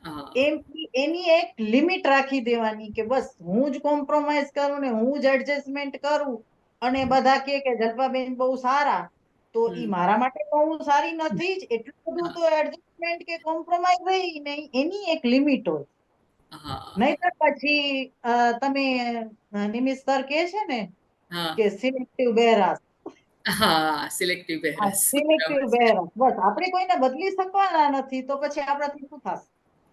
હા. એમ એની એક લિમિટ રાખી દેવાની કે બસ હું જ કોમ્પ્રોમાઇઝ કરું ને હું જ એડજસ્ટમેન્ટ કરું અને બધા કે જલ્પાબેન બહુ સારા, તો ઈ હમ. મારા માટે તો હું સારી નથી જ. એટલું બધું હા. તો એડજસ્ટમેન્ટ કે કોમ્પ્રોમાઇઝ રહી નહીં, એની એક લિમિટ હોય. હા. નહીતર પછી તમે નિમિત સર કે છે ને હા. કે સિલેક્ટિવ બહેરાશ. હા, સિલેક્ટિવ હા, બહેરાશ. સિલેક્ટિવ બરાબર છે. બહેરાશ. બસ આપણે કોઈને બદલી શકવાના નથી તો પછી આપણાથી શું થશે?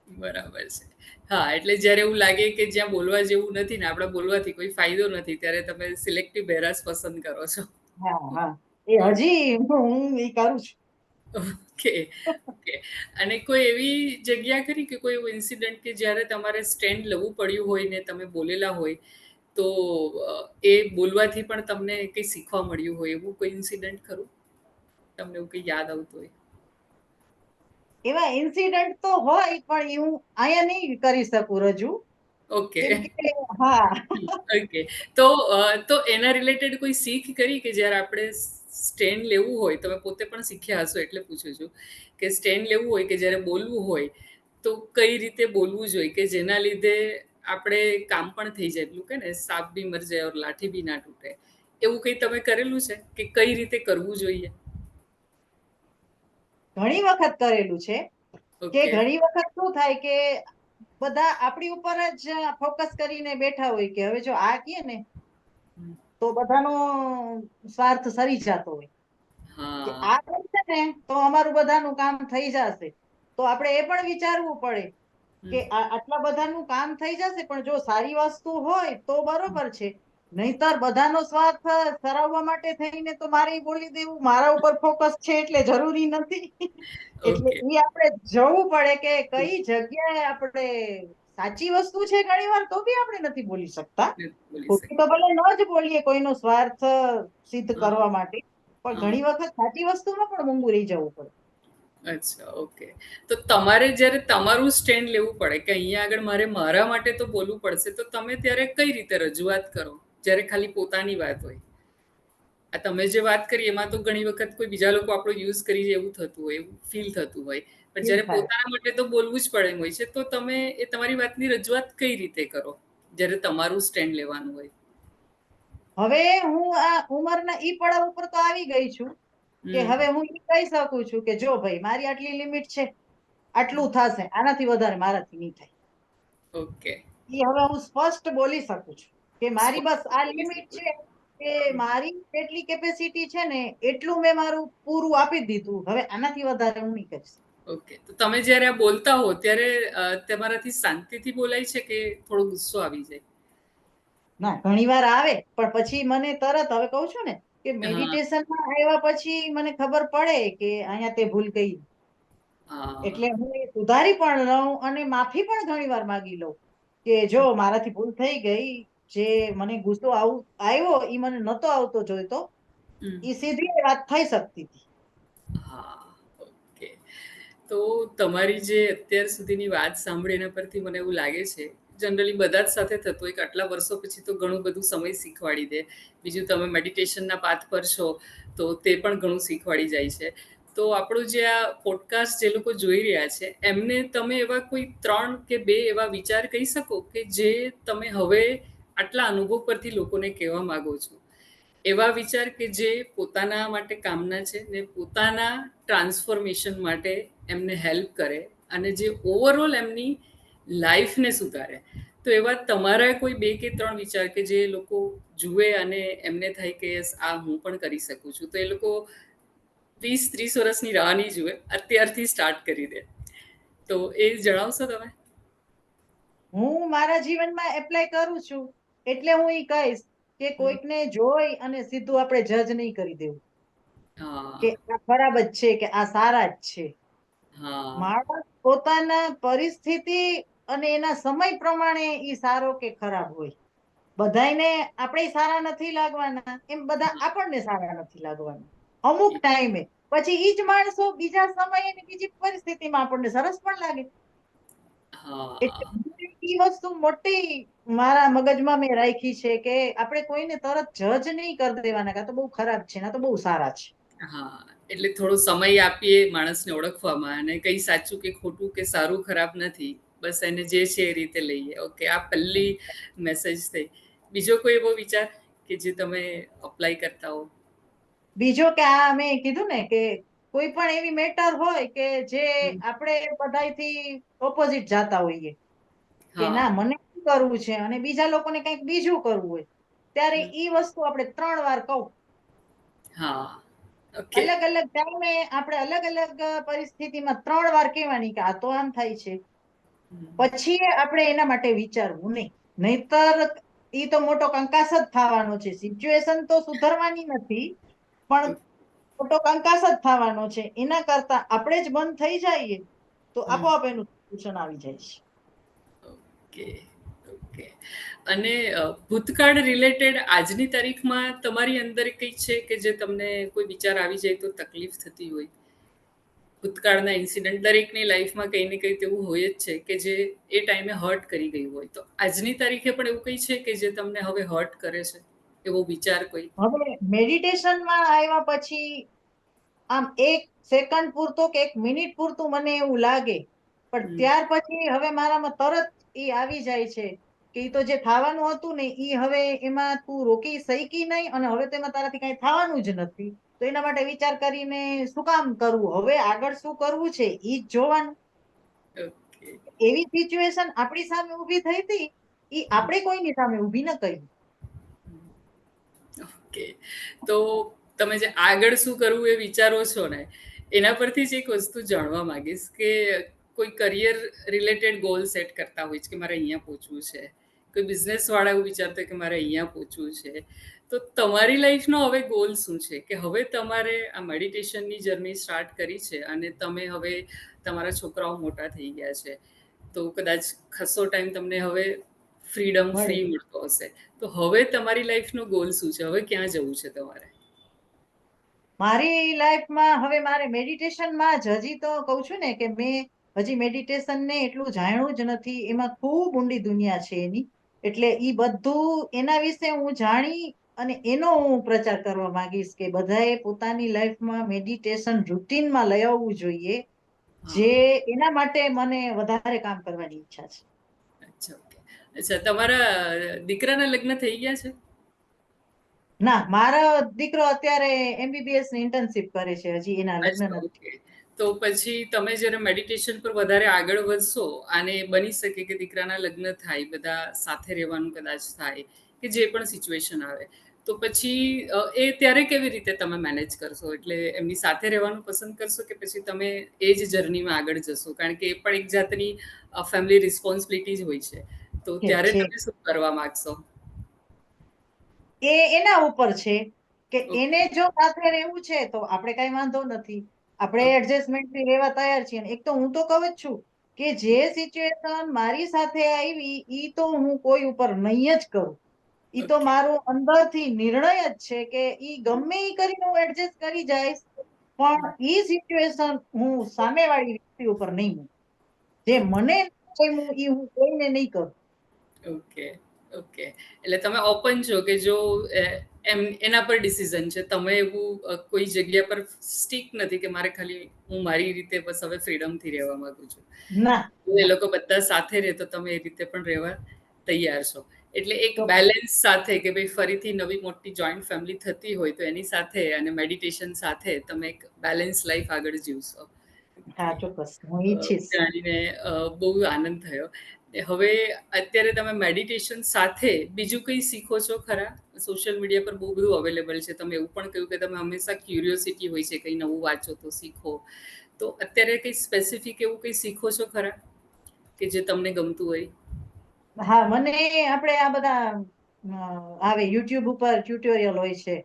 બરાબર છે. હા, એટલે જ્યારે એવું લાગે કે જ્યાં બોલવા જેવું નથી ને આપણે બોલવાથી કોઈ ફાયદો નથી, ત્યારે તમે સિલેક્ટિવ બહેરાશ પસંદ કરો છો. હા, હા. એ હજી હું એ કરું છું. ઓકે. ઓકે. અને કોઈ એવી જગ્યા ખરી કે કોઈ એવું ઇન્સિડન્ટ કે જ્યારે તમારે સ્ટેન્ડ લેવું પડ્યું હોય ને તમે બોલેલા હોય, તો એ બોલવાથી પણ તમને કંઈ શીખવા મળ્યું હોય એવું કોઈ ઇન્સિડન્ટ ખરું? તમને એવું કંઈ યાદ આવતું હોય? એવા ઇન્સિડન્ટ તો હોય પણ એ હું અહીંયા નહીં કરી શકું રજૂ. કેમ ઓકે. કે હા. ઓકે. તો તો એના રિલેટેડ કોઈ શીખ કરી કે જ્યારે આપણે સ્ટેન્ડ લેવું હોય, તમે પોતે પણ શીખ્યા હશો એટલે પૂછું છું, કે સ્ટેન્ડ લેવું હોય કે જ્યારે બોલવું હોય, તો કઈ રીતે બોલવું જોઈએ કે જેના લીધે આપણે કામ પણ થઈ જાય. પેલું કે ને સાપ બી મર જાય ઓર લાઠી બી ના તૂટે. એવું કંઈ તમે કરેલું છે કે કઈ રીતે કરવું જોઈએ? ઘણી વખત કરેલું છે કે ઓકે. ઘણી વખત શું થાય કે બધા આપણી ઉપર જ ફોકસ કરીને બેઠા હોય કે હવે જો આ કીએ ને હમ. તો બધાનો સ્વાર્થ સરી જતો હોય કે હા. આ કરશે ને તો અમારું બધાનું કામ થઈ જશે. તો આપણે એ પણ વિચારવું પડે હમ. કે આટલા બધાનું કામ થઈ જશે પણ જો સારી વસ્તુ હોય તો બરોબર છે. નહીતર બધાનો સ્વાર્થ સરાવવા માટે થઈને તો મારે ઈ બોલી દેવું મારા ઉપર ફોકસ છે એટલે જરૂરી નથી. એટલે ઓકે. ઈ આપણે જવું પડે કે કઈ જગ્યાએ આપણે સાચી વસ્તુ છે ઘણી વાર તો બી આપણે નથી બોલી શકતા. નથી બોલી ખોટું તો શકતા. ભલે ન જ બોલીએ કોઈનો સ્વાર્થ સિદ્ધ હા, કરવા માટે, પણ હા. ઘણી વખત સાચી વસ્તુમાં પણ મૂંગું રહી જવું પડે. અચ્છા, ઓકે. તો તમારે જ્યારે તમારું સ્ટેન્ડ લેવું પડે કે અહીંયા આગળ મારે મારા માટે તો બોલવું પડશે, તો તમે ત્યારે કઈ રીતે રજૂઆત કરો? જ્યારે ખાલી પોતાની વાત હોય. આ તમે જે વાત કરી એમાં તો ઘણી વખત કોઈ બીજા લોકો આપણો યુઝ કરી જાય એવું થતું હોય, એવું ફીલ થતું હોય. પણ ફીલ જ્યારે થાય. પોતાના માટે તો બોલવું જ પડે એમ હોય છે, તો તમે એ તમારી વાતની રજૂઆત કઈ રીતે કરો? જ્યારે તમારું સ્ટેન્ડ લેવાનું હોય. હવે હું આ ઉંમરના ઈ પડાવ ઉપર તો આવી ગઈ છું કે હમ. હવે હું ઈ કહી શકું છું કે જો ભાઈ મારી આટલી લિમિટ છે, આટલું થશે, આનાથી વધારે મારાથી નહીં થાય. ઓકે. ઈ હવે હું સ્પષ્ટ બોલી શકું છું કે મારી બસ સ્પષ્ટ આ બોલી લિમિટ શકો છે, છો. કે મારી જેટલી કેપેસિટી છે ને એટલું મેં મારું પૂરું આપી દીધું, હવે આનાથી વધારે હું નહીં કરીશ. ઓકે. તો તમે જ્યારે આ બોલતા હો ત્યારે તમારાથી શાંતિથી બોલાય છે કે થોડો ગુસ્સો આવી જાય? ના ઘણી વાર આવે પણ પછી મને તરત હવે કહું છું ને કે હા, મેડિટેશનમાં આવ્યા પછી મને ખબર પડે કે અહીંયા તે ભૂલ કરી. હા, એટલે હું એ સુધારી પણ લઉં અને માફી પણ ઘણી વાર માગી લઉં કે જો મારાથી ભૂલ થઈ ગઈ, જે મને ગુસ્સો આવ્યો એ મને નતો આવતો જોઈતો, હમ, એ સીધી વાત થઈ શકતી હતી. હા, ઓકે. તો તમારી જે અત્યાર સુધીની વાત સાંભળી એના પરથી મને એવું લાગે છે, જનરલી બધા જ સાથે થતું હોય કે આટલા વર્ષો પછી તો ઘણું બધું સમય શીખવાડી દે. બીજું તમે મેડિટેશનના પાથ પર છો, તો તે પણ ઘણું શીખવાડી જાય છે. તો આપણું જે આ પોડકાસ્ટ જે લોકો જોઈ રહ્યા છે, એમને તમે એવા કોઈ 3 કે 2 એવા વિચાર કહી શકો કે જે તમે હવે આટલા અનુભવ પરથી લોકોને કહેવા માંગો છો? એવા વિચાર કે જે પોતાના માટે કામના છે ને પોતાના ટ્રાન્સફોર્મેશન માટે એમને હેલ્પ કરે અને જે ઓવરઓલ એમની લાઈફને સુધારે. તો એવા તમારા કોઈ 2 કે 3 વિચાર કે જે લોકો જુએ અને એમને થાય કે યસ આ હું પણ કરી શકું છું. તો એ લોકો 20-30 વર્ષની રાહ નહીં જુએ, અત્યારથી સ્ટાર્ટ કરી દે. તો એ જણાવશો તમે? હું મારા જીવનમાં એપ્લાય કરું છું એટલે હું ઈ કહીશ કે હમ. કોઈકને જોઈ અને સીધું આપણે જજ નહીં કરી દેવું કે હા, આ ખરાબ જ છે કે આ સારા જ છે. હા, માણસ પોતાના પરિસ્થિતિ અને એના સમય પ્રમાણે ઈ સારો કે ખરાબ હોય. બધાયને આપણે સારા નથી લાગવાના એમ બધા હા, આપણને સારા નથી લાગવાના અમુક એ- ટાઈમે. પછી ઈ જ માણસો બીજા સમયે ને બીજી પરિસ્થિતિમાં આપણને સરસ પણ લાગે. એટલે હા, ઈ વસ્તુ મોટી મારા મગજમાં મેં રાખી છે કે આપણે કોઈને તરત જજ નહીં કરી દેવાના કે આ તો બહુ ખરાબ છે ને આ તો બહુ સારા છે. હા. એટલે થોડો સમય આપીએ માણસને ઓળખવામાં અને કઈ સાચું કે ખોટું કે સારું ખરાબ નથી. બસ એને જે છે એ રીતે લઈએ. ઓકે, આ પહેલી મેસેજ થઈ. બીજો કોઈ એવો વિચાર કે જે તમે અપ્લાય કરતા હો? બીજો કે આ મેં કીધું ને કે કોઈ પણ એવી મેટર હોય કે જે હમ. આપણે બધાયથી ઓપોઝિટ જાતા હોઈએ કે હા. ના મને શું કરવું છે અને બીજા લોકોને કંઈક બીજું કરવું હોય, ત્યારે હમ. ઈ વસ્તુ આપણે 3 વાર કહું. હા. ઓકે. અલગ અલગ ટાઈમે આપણે અલગ અલગ પરિસ્થિતિમાં 3 વાર કહેવાની કે આ તો આમ થાય છે. હમ. પછી આપણે એના માટે વિચારવું નહીં. નહીતર ઈ તો મોટો કંકાસ જ થવાનો છે. સિચ્યુએશન તો સુધરવાની નથી પણ મોટો કંકાસ જ થવાનો છે. એના કરતા આપણે જ બંધ થઈ જઈએ તો હમ. આપોઆપ એનું સોલ્યુશન આવી જાય છે. Okay, okay. અને ભૂતકાળ રિલેટેડ આજની તારીખમાં તમારી અંદર કંઈ છે કે જે તમને કોઈ વિચાર આવી જાય તો તકલીફ થતી હોય? ભૂતકાળના ઇન્સિડન્ટ દરેકની લાઈફમાં કંઈ ને કંઈ તેવું હોય જ છે કે જે એ ટાઈમે હર્ટ કરી ગયું હોય. તો આજની તારીખે પણ એવું કંઈ છે કે જે તમને હવે હર્ટ કરે છે? એવો વિચાર કોઈ? હવે મેડિટેશનમાં આવ્યા પછી આમ 1 સેકન્ડ પૂરતો કે 1 મિનિટ પૂરતું મને એવું લાગે, પણ હમ. ત્યાર પછી હવે મારામાં તરત ઈ આવી જાય છે કે ઈ તો જે થવાનું હતું ને ઈ હવે એમાં તું રોકી શકી નહીં અને હવે તેમાં તારાથી કઈ થવાનું જ નથી. તો એના માટે વિચાર કરીને શું કામ કરવું, હવે આગળ શું કરવું છે ઈ જ જોવાનું. ઓકે. એવી સિચ્યુએશન આપણી સામે ઊભી થઈ હતી, ઈ આપણે કોઈની સામે ઊભી ન કરી. ઓકે. તો તમે જે આગળ શું કરવું એ વિચારો છો ને, એના પરથી જ એક વસ્તુ જાણવા માંગીશ કે કોઈ કરિયર રિલેટેડ ગોલ સેટ કરતા હોય છે કે મારે અહીંયા પહોંચવું છે કોઈ બિઝનેસવાળા એવું વિચારતા કે મારે અહીંયા પહોંચવું છે. તો તમારી લાઈફનો હવે ગોલ શું છે? કે હવે તમારે આ મેડિટેશનની જર્ની સ્ટાર્ટ કરી છે અને તમે હવે તમારા છોકરાઓ મોટા થઈ ગયા છે. તો કદાચ ખાસો ટાઈમ તમને હવે ફ્રીડમ મળે. ફ્રી મળતો હશે. તો હવે તમારી લાઈફનો ગોલ શું છે? હવે ક્યાં જવું છે તમારે? મારી લાઈફમાં હવે મારે મેડિટેશનમાં જ હજી તો કહું છું ને કે મેં હજી મેડિટેશન ને એટલું જાણ્યું જ નથી. એમાં ખૂબ ઊંડી દુનિયા છે એની. એટલે ઈ બધું એના વિશે હું જાણી અને એનો હું પ્રચાર કરવા માંગીશ કે બધાએ પોતાની લાઈફમાં મેડિટેશન રૂટીનમાં લઈ આવવું જોઈએ. જે હા. એના માટે મને વધારે કામ કરવાની ઈચ્છા છે. અચ્છા, ઓકે. અચ્છા, તમારા દીકરાના લગ્ન થઈ ગયા છે? ના, મારો દીકરો અત્યારે એમબીબીએસ ની ઇન્ટર્નશિપ કરે છે. હજી એના લગ્ન અચ્છા, નથી. ઓકે. તો પછી તમે જ્યારે મેડિટેશન પર વધારે આગળ વધશો અને બની શકે કે દીકરાના લગ્ન થાય, બધા સાથે રહેવાનું કદાચ થાય, કે જે પણ સિચ્યુએશન આવે, તો પછી એ ત્યારે કેવી રીતે તમે મેનેજ કરશો? એટલે એમની સાથે રહેવાનું પસંદ કરશો કે પછી તમે એ જ જર્નીમાં આગળ જશો? કારણ કે એ પણ એક જાતની ફેમિલી રિસ્પોન્સિબિલિટી જ હોય છે. તો ત્યારે છે તમે શું કરવા માંગશો? એ એના ઉપર છે કે એને ઓકે, જો સાથે રહેવું છે તો આપણે કઈ વાંધો નથી. આપણે ઓકે. એડજસ્ટમેન્ટ થી રહેવા તૈયાર છીએ. એક તો હું તો કહું જ છું કે જે સિચ્યુએશન મારી સાથે આવી ઈ તો હું કોઈ ઉપર નહીં જ કરું. ઈ તો ઓકે. મારો અંદરથી નિર્ણય જ છે કે ઈ ગમે ઈ કરીને હું એડજસ્ટ કરી જઈશ. પણ ઈ સિચ્યુએશન હું સામેવાળી વ્યક્તિ ઉપર નહીં મૂકું. જે મને કોઈ ઈ હું કોઈને નહીં કરું. Okay, okay. એટલે તમે ઓપન છો કે જો એમ એના પર ડિસિઝન છે. તમે એવું કોઈ જગ્યા પર સ્ટીક નથી કે મારે ખાલી હું મારી રીતે બસ હવે ફ્રીડમથી રહેવા માંગુ છું. ના, જો એ ના, લોકો બધા સાથે રહે તો તમે એ રીતે પણ રહેવા તૈયાર છો. એટલે એક ચોક્કસ. બેલેન્સ સાથે કે ભાઈ ફરીથી નવી મોટી જોઈન્ટ ફેમિલી થતી હોય તો એની સાથે અને મેડિટેશન સાથે તમે એક બેલેન્સ લાઈફ આગળ જીવશો. હા, ઓકે. ચોક્કસ. હું ઈચ્છીશ. જાણીને બહુ આનંદ થયો. હવે અત્યારે તમે મેડિટેશન સાથે બીજું કંઈ શીખો છો ખરા? સોશિયલ મીડિયા પર બહુ બધું અવેલેબલ છે. તમે એવું પણ કહ્યું કે તમે હંમેશા ક્યુરિયોસિટી હોય છે, કંઈ નવું વાંચો તો શીખો. તો અત્યારે કંઈ સ્પેસિફિક એવું કંઈ શીખો છો ખરા? કે જે તમને ગમતું હોય? હા, મને આપણે આ બધા આવે યુટ્યુબ ઉપર ટ્યુટોરિયલ હોય છે.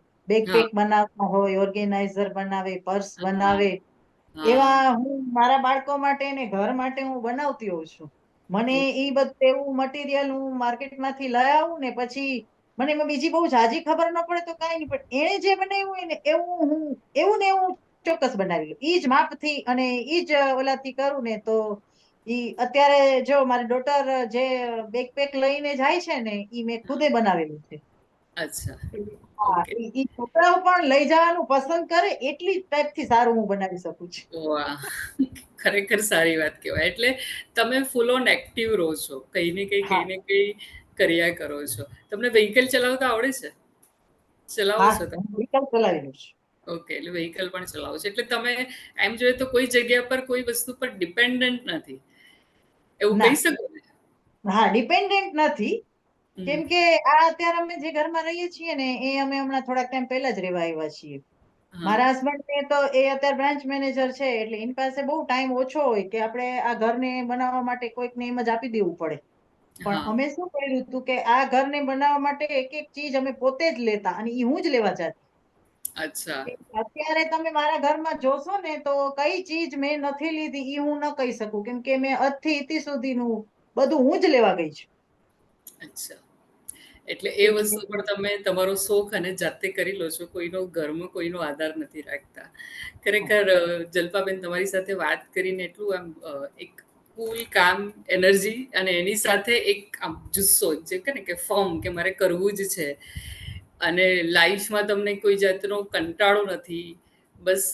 હા, બેકપેક બનાવતા હોય, ઓર્ગેનાઇઝર બનાવે, પર્સ હા, બનાવે. હા. એવા હું મારા બાળકો માટે ને ઘર માટે હું બનાવતી હોઉં છું. મને ઓકે. ઈ બધું એવું મટીરિયલ હું માર્કેટમાંથી લઈ આવું ને પછી મને એમાં બીજી બહુ ઝાઝી ખબર ન પડે તો કાંઈ નહીં, પણ એણે જે બનાવ્યું હોય ને એવું ને એવું ચોક્કસ બનાવી લઉં. ઈ જ માપથી અને ઈ જ ઓલાથી કરું ને તો ઈ અત્યારે જો મારી ડોટર જે બેકપેક લઈને જાય છે ને ઈ મેં ખુદે બનાવેલું છે. અચ્છા. હા, ઓકે. ઈ છોકરાઓ પણ લઈ જવાનું પસંદ કરે એટલી ટાઈપથી સારું હું બનાવી શકું છું. વાહ! ખરેખર સારી વાત કહેવાય. એટલે તમે ફૂલ ઓન એક્ટિવ રહો છો. કંઈ હા, ને કંઈ કર્યા કરો છો. તમને વ્હીકલ ચલાવતા આવડે છે? ચલાવો હા, છો તમે? હું વ્હીકલ ચલાવેલું છે. ઓકે, એટલે વ્હીકલ પણ ચલાવો છો. એટલે તમે એમ જોઈએ તો કોઈ જગ્યા પર કોઈ વસ્તુ પર ડિપેન્ડન્ટ નથી. એવું કહી ના, શકો ને? હા, ડિપેન્ડન્ટ નથી. હમ. કેમ કે આ અત્યારે અમે જે ઘરમાં રહીએ છીએ ને એ અમે હમણાં થોડાક ટાઈમ પહેલા જ રહેવા આવ્યા છીએ. હા, મારા હસબન્ડ ને તો એ અત્યારે બ્રાન્ચ મેનેજર છે એટલે એની પાસે બહુ ટાઈમ ઓછો હોય કે આપણે આ ઘરને બનાવવા માટે કોઈકને એમ જ આપી દેવું પડે. પણ હા. અમે શું કર્યું હતું કે આ ઘરને બનાવવા માટે એક એક ચીજ અમે પોતે જ લેતા અને ઈ હું જ લેવા જતી. અચ્છા. અત્યારે તમે મારા ઘરમાં જોશો ને તો કઈ ચીજ મેં નથી લીધી ઈ હું ન કહી શકું કેમ કે મેં અથી ઇતિ સુધીનું બધું હું જ લેવા ગઈ છું. અચ્છા. એટલે એ એટલે વસ્તુ પણ તમે તમારો શોખ અને જાતે કરી લો છો. કોઈનો ઘરમાં કોઈનો આધાર નથી રાખતા. હા, ખરેખર જલ્પાબેન તમારી સાથે વાત કરીને એટલું આમ એક કુલ કામ એનર્જી અને એની સાથે એક આમ જુસ્સો જે કે ને કે ફોર્મ કે મારે કરવું જ છે. અને લાઈફમાં તમને કોઈ જાતનો કંટાળો નથી. બસ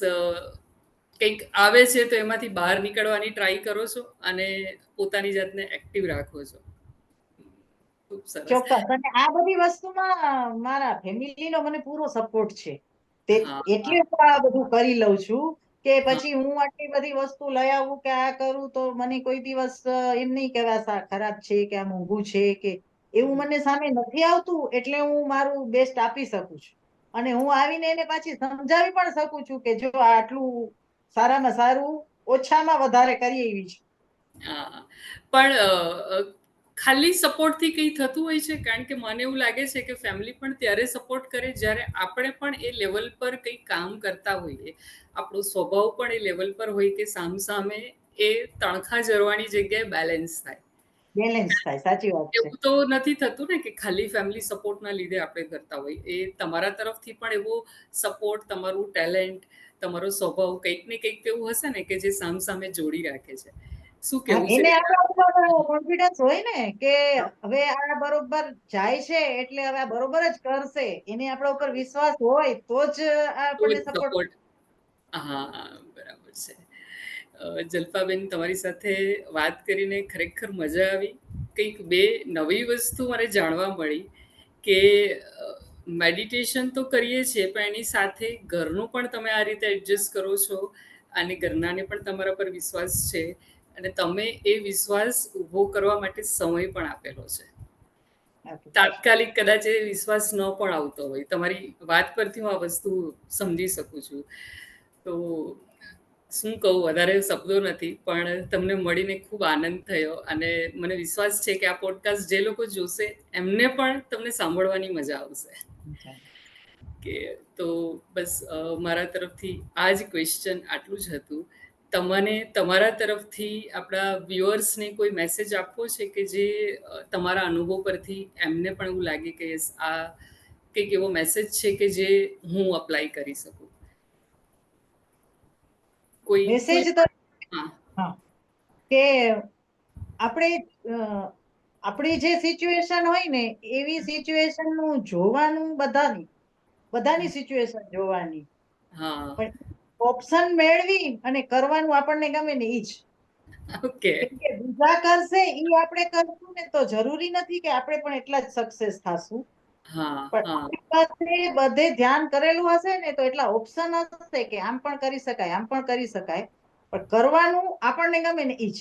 કંઈક આવે છે તો એમાંથી બહાર નીકળવાની ટ્રાય કરો છો અને પોતાની જાતને એક્ટિવ રાખો છો. ખૂબ સરસ. ચોક્કસ. અને આ બધી વસ્તુમાં મારા ફેમિલીનો મને પૂરો સપોર્ટ છે. તે હા, એટલે હું આ બધું કરી લઉં છું કે હા. પછી હું આટલી બધી વસ્તુ લઈ આવું કે આ કરું તો મને કોઈ દિવસ એમ નહીં કે આ ખરાબ છે કે આ મોંઘું છે કે એવું મને સામે નથી આવતું એટલે હું મારું બેસ્ટ આપી શકું છું. અને હું આવીને એને પાછી સમજાવી પણ શકું છું કે જો આ આટલું સારામાં સારું ઓછામાં વધારે કરી એવી છે. હા. પણ ખાલી સપોર્ટથી કંઈ થતું હોય છે, કારણ કે મને એવું લાગે છે કે ફેમિલી પણ ત્યારે સપોર્ટ કરે જ્યારે આપણે પણ એ લેવલ પર કંઈ કામ કરતા હોઈએ, આપણો સ્વભાવ પણ એ લેવલ પર હોય કે સામસામે એ તણખા જરવાની જગ્યાએ બેલેન્સ થાય. બેલેન્સ થાય, સાચી વાત છે. એવું તો નથી થતું ને કે ખાલી ફેમિલી સપોર્ટના લીધે આપણે કરતા હોય. એ તમારા તરફથી પણ એવો સપોર્ટ, તમારું ટેલેન્ટ, તમારો સ્વભાવ કંઈક ને કંઈક તો એવું હશે ને કે જે સામસામે જોડી રાખે છે. શું હા, કેવું છે? એને આપણા ઉપર કોન્ફિડન્સ હોય ને કે હવે આ બરોબર જાય છે એટલે હવે આ બરોબર જ કરશે, એને આપણા ઉપર વિશ્વાસ હોય તો જ આ તો જ આપણને સપોર્ટ. સપોર્ટ. હા, બરાબર છે. જલ્પાબેન, તમારી સાથે વાત કરીને ખરેખર મજા આવી. કંઈક બે નવી વસ્તુ મને જાણવા મળી કે મેડિટેશન તો કરીએ છીએ, પણ એની સાથે ઘરનું પણ તમે આ રીતે એડજસ્ટ કરો છો અને ઘરનાને પણ તમારા પર વિશ્વાસ છે અને તમે એ વિશ્વાસ ઊભો કરવા માટે સમય પણ આપેલો છે. તાત્કાલિક કદાચ એ વિશ્વાસ ન પણ આવતો હોય. તમારી વાત પરથી હું આ વસ્તુ સમજી શકું છું. તો શું કહું, વધારે શબ્દો નથી, પણ તમને મળીને ખૂબ આનંદ થયો અને મને વિશ્વાસ છે કે આ પોડકાસ્ટ જે લોકો જોશે એમને પણ તમને સાંભળવાની મજા આવશે. કે તો બસ મારા તરફથી આ જ ક્વેશ્ચન આટલું જ હતું. તમને તમારા તરફથી આપણા વ્યુઅર્સને કોઈ મેસેજ આપવો છે કે જે તમારા અનુભવ પરથી એમને પણ એવું લાગે કે yes, આ કંઈક એવો મેસેજ છે કે જે હું અપ્લાય કરી શકું? કોઈ મેસેજ કોઈ તો હા. હા, કે આપણે આપણી જે સિચ્યુએશન હોય ને એવી સિચ્યુએશન નું જોવાનું, બધાની સિચ્યુએશન જોવાની, હા. પણ ઓપ્શન મેળવી અને કરવાનું આપણને ગમે ને ઈ જ. ઓકે. કેમ કે બીજા કરશે ઈ આપણે કરશું ને તો જરૂરી નથી કે આપણે પણ એટલા જ સક્સેસ થાશું. હા, પણ હા, આપણી પાસે બધે ધ્યાન કરેલું હશે ને તો એટલા ઓપ્શન હશે કે આમ પણ કરી શકાય, આમ પણ કરી શકાય, પણ કરવાનું આપણને ગમે ને ઈ જ.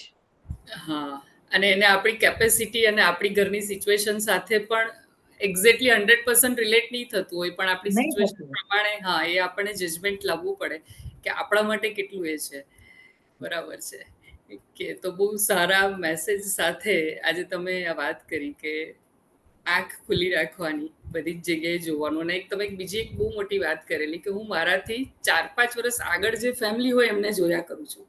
હા. અને એને આપણી કેપેસિટી અને આપણી ઘરની સિચ્યુએશન સાથે પણ એક્ઝેક્ટલી 100% રિલેટ નહીં થતું હોય, પણ આપણી નહીં સિચ્યુએશન થતું. પ્રમાણે હા, એ આપણને જજમેન્ટ લાવવું પડે કે આપણા માટે કેટલું એ છે. બરાબર છે. કે તો બહુ સારા મેસેજ સાથે આજે તમે આ વાત કરી કે આંખ ખુલ્લી રાખવાની, બધી જ જગ્યાએ જોવાનું. અને તમે બીજી એક બહુ મોટી વાત કરેલી કે હું મારાથી 4-5 વર્ષ આગળ જે ફેમિલી હોય એમને જોયા કરું છું.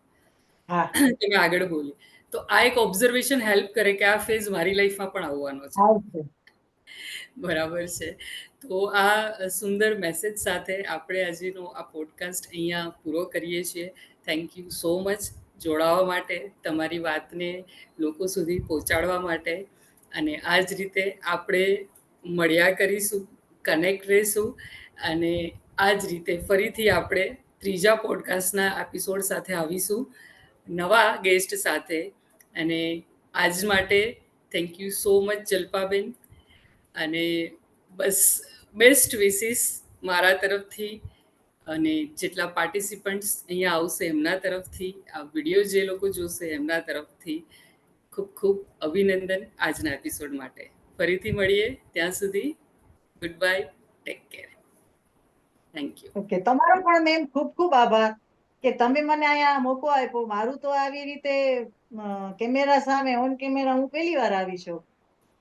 હા, તમે આગળ બોલી. તો આ એક ઓબ્ઝર્વેશન હેલ્પ કરે કે આ ફેઝ મારી લાઈફમાં પણ આવવાનો છે. આવશે. બરાબર છે. તો આ સુંદર મેસેજ સાથે આપણે આજનો આ પોડકાસ્ટ અહીંયા પૂરો કરીએ છીએ. થેન્ક યુ સો મચ જોડાવા માટે, તમારી વાતને લોકો સુધી પહોંચાડવા માટે. અને આ જ રીતે આપણે મળ્યા કરીશું, કનેક્ટ રહીશું અને આ જ રીતે ફરીથી આપણે ત્રીજા પોડકાસ્ટના એપિસોડ સાથે આવીશું, નવા ગેસ્ટ સાથે. અને આજ માટે thank you so much Jalpaben. અને બસ બેસ્ટ વિસીસ મારા તરફથી અને જેટલા પાર્ટિસિપન્ટ્સ અહીંયા આવશે એમના તરફથી, આ વિડીયો જે લોકો જોશે એમના તરફથી ખૂબ ખૂબ અભિનંદન આજના એપિસોડ માટે. ફરીથી મળીએ, ત્યાં સુધી good bye, take care. Thank you. Okay, તમારો પણ મેમ ખૂબ ખૂબ આભાર કે તમે મને અહીંયા મોકો આપ્યો. મારું તો આવી રીતે કેમેરા સામે ઓન કેમેરા હું પહેલી વાર આવી છું.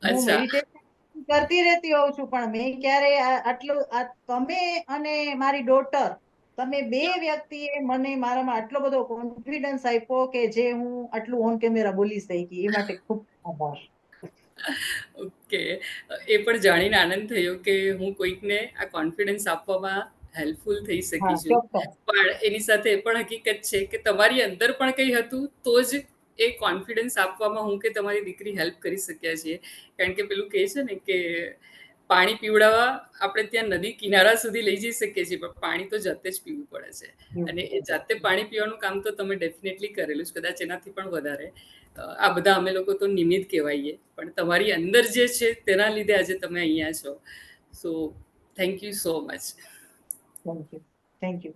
હું અચ્છા. મેડિટેશન કરતી રહેતી હોઉં છું, પણ મેં ક્યારે આટલું તમે અને મારી ડોટર, તમે બે વ્યક્તિએ મને મારામાં આટલો બધો કોન્ફિડન્સ આપ્યો કે જે હું આટલું ઓન કેમેરા બોલી શકી. એ માટે ખૂબ આભાર. ઓકે. એ પણ જાણીને આનંદ થયો કે હું કોઈકને આ કોન્ફિડન્સ આપવામાં હેલ્પફુલ થઈ હા, શકી છું. ચોક્કસ. પણ એની સાથે એ પણ હકીકત છે કે તમારી અંદર પણ કંઈ હતું તો જ એ કોન્ફિડન્સ આપવામાં હું કે તમારી દીકરી હેલ્પ કરી શક્યા છીએ. કારણ કે પેલું કહે છે ને કે પાણી પીવડાવવા આપણે ત્યાં નદી કિનારા સુધી લઈ જઈ શકીએ છીએ, પણ પાણી તો જાતે જ પીવું પડે છે. અને એ જાતે પાણી પીવાનું કામ તો તમે ડેફિનેટલી કરેલું છે, કદાચ એનાથી પણ વધારે. આ બધા અમે લોકો તો નિમિત્ત કહેવાઈએ, પણ તમારી અંદર જે છે તેના લીધે આજે તમે અહીંયા છો. So thank you so much. Thank you. Thank you.